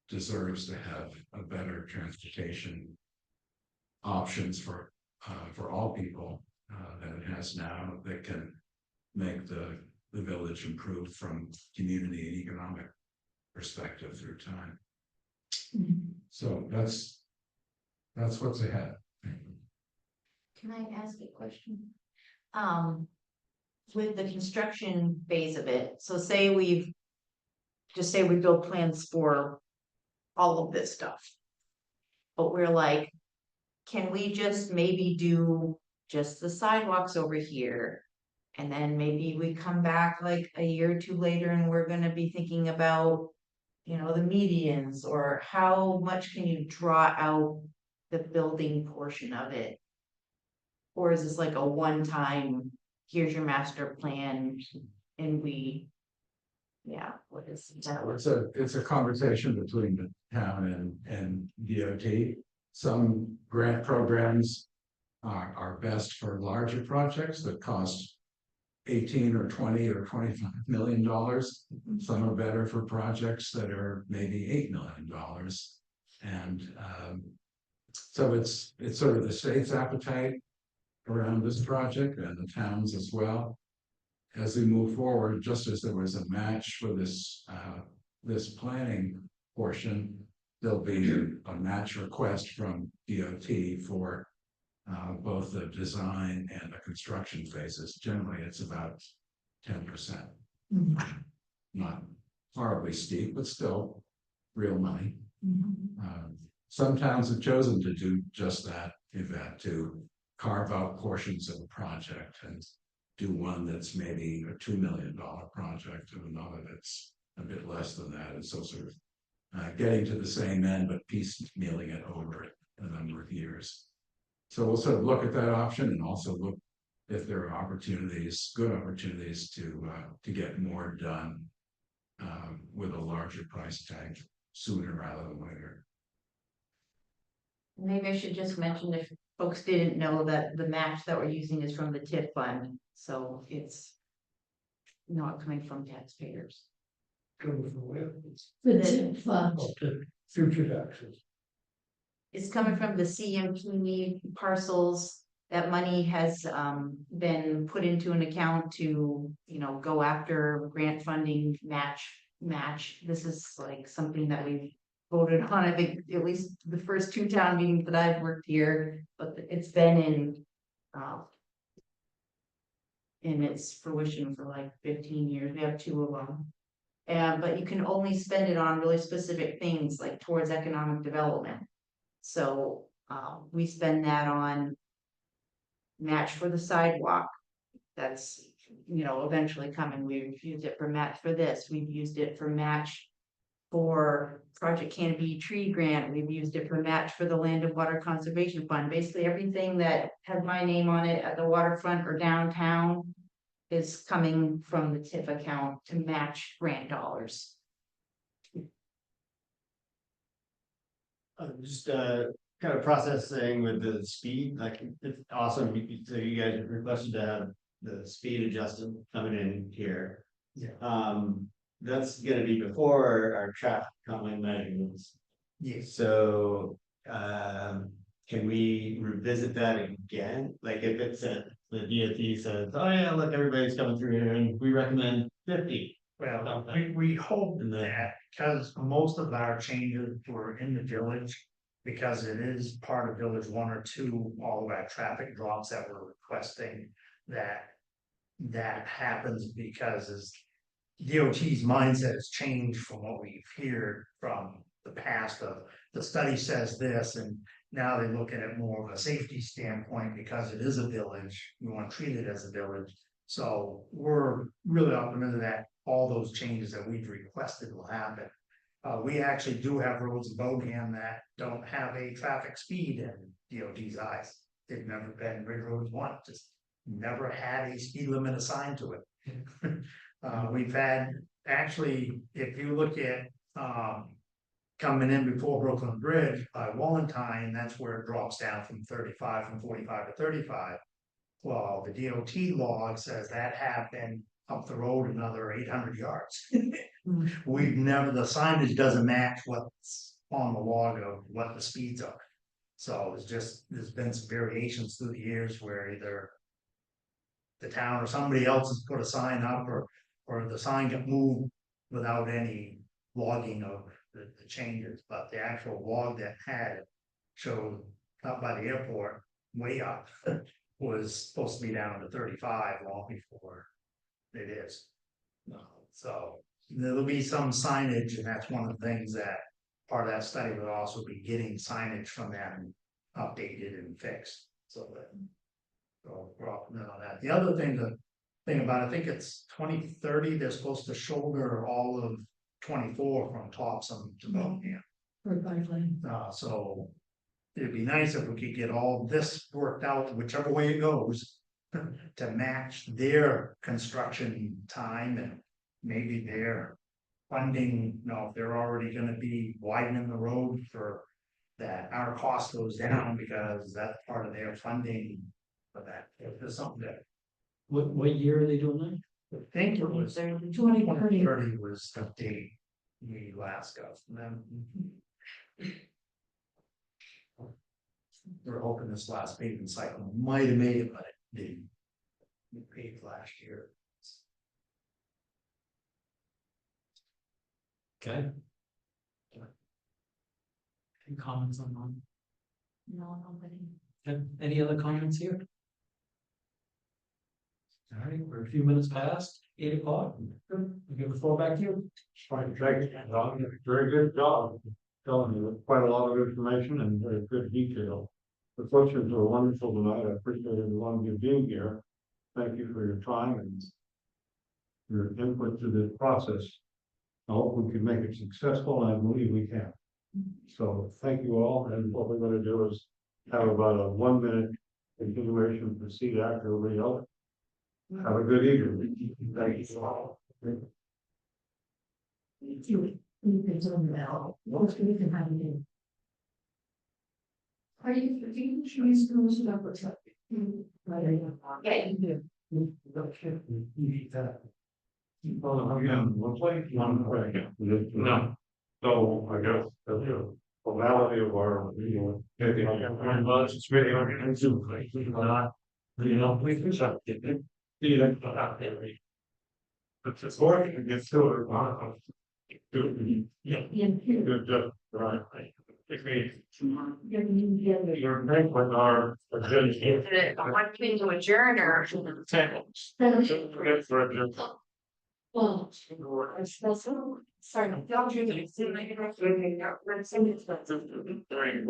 deserves to have a better transportation options for all people than it has now, that can make the village improve from community and economic perspective through time. So that's what's ahead. Can I ask a question? With the construction phase of it, so say we build plans for all of this stuff. But we're like, can we just maybe do just the sidewalks over here. And then maybe we come back like a year or two later and we're gonna be thinking about, you know, the medians, or how much can you draw out the building portion of it? Or is this like a one-time, here's your master plan, and yeah, what is that? It's a conversation between the town and DOT. Some grant programs are best for larger projects that cost 18 or 20 or 25 million dollars. Some are better for projects that are maybe $8 million. And so it's sort of the state's appetite around this project and the towns as well. As we move forward, just as there was a match for this planning portion, there'll be a match request from DOT for both the design and the construction phases. Generally, it's about 10%. Not horribly steep, but still real money. Some towns have chosen to do just that event, to carve out portions of a project and do one that's maybe a $2 million project and another that's a bit less than that. And so sort of getting to the same end, but piecemealing it over a number of years. So we'll sort of look at that option and also look if there are opportunities, good opportunities to get more done with a larger price tag sooner rather than later. Maybe I should just mention, if folks didn't know, that the match that we're using is from the TIF fund, so it's not coming from taxpayers. Coming from where? The TIF fund. Oh, to future taxes. It's coming from the CMP parcels. That money has been put into an account to, you know, go after grant funding, match. This is like something that we've voted on, I think, at least the first 2 town meetings that I've worked here, but it's been in its fruition for like 15 years. We have 2 of them. But you can only spend it on really specific things, like towards economic development. So we spend that on match for the sidewalk. That's, you know, eventually coming. We've used it for match for this. We've used it for match for Project Canopy Tree Grant. We've used it for match for the Land and Water Conservation Fund. Basically everything that has my name on it at the waterfront or downtown is coming from the TIF account to match grant dollars. Just kind of processing with the speed, like it's awesome. So you guys requested to have the speed adjusted coming in here. Yeah. That's gonna be before our traffic calming measurements. Yes. So can we revisit that again? Like if it's the DOT says, oh yeah, look, everybody's coming through here and we recommend 50. Well, we hope that, because most of our changes were in the village, because it is part of Village 1 or 2, all of our traffic drops that we're requesting, that happens because as DOT's mindset has changed from what we've heard from the past of the study says this, and now they're looking at more of a safety standpoint because it is a village. We want to treat it as a village. So we're really optimistic that all those changes that we've requested will happen. We actually do have roads in Bogan that don't have a traffic speed in DOT's eyes. They've never been Ridge Road 1, just never had a speed limit assigned to it. We've had, actually, if you look at coming in before Brooklyn Bridge by Wallentine, that's where it drops down from 45 to 35. Well, the DOT log says that happened up the road another 800 yards. We've never, the signage doesn't match what's on the log of what the speeds are. So it's just, there's been some variations through the years where either the town or somebody else has put a sign up, or the sign got moved without any logging of the changes. But the actual log that had it showed up by the airport, way up, was supposed to be down to 35 long before it is. So there'll be some signage, and that's one of the things that part of that study will also be getting signage from them updated and fixed, so that So, well, no, that, the other thing, the thing about, I think it's 2030, they're supposed to shoulder all of 24 from Topsom to Bellingham. For bike lane. So it'd be nice if we could get all this worked out, whichever way it goes. To match their construction time and maybe their funding, you know, if they're already gonna be widening the road for. That our cost goes down because that's part of their funding for that, if there's something that. What year are they doing that? I think it was 2030 was the date we last got from them. We're hoping this last paving cycle might have made it, but it didn't. We paved last year. Okay. Any comments on that? No, nobody. Okay, any other comments here? All right, we're a few minutes past 8 o'clock. We'll give the floor back to you. Fine, thank you, Don. Very good job. Telling you quite a lot of information and very good detail. The questions were wonderful tonight. I appreciate everyone of you being here. Thank you for your time and your input to this process. I hope we can make it successful, and I believe we can. So thank you all, and what we're gonna do is have about a 1-minute continuation proceed after everybody else. Have a good evening. Thank you all. You can tell me now, what you can have you. Are you choose those numbers? Yeah, you do. No. So I guess the formality of our meeting. Very much. It's really organized. You know, we can start getting. But it's working to get to it. Yeah. Good job. Right. Your bank with our agenda. I want to adjourn or. Well, sorry. During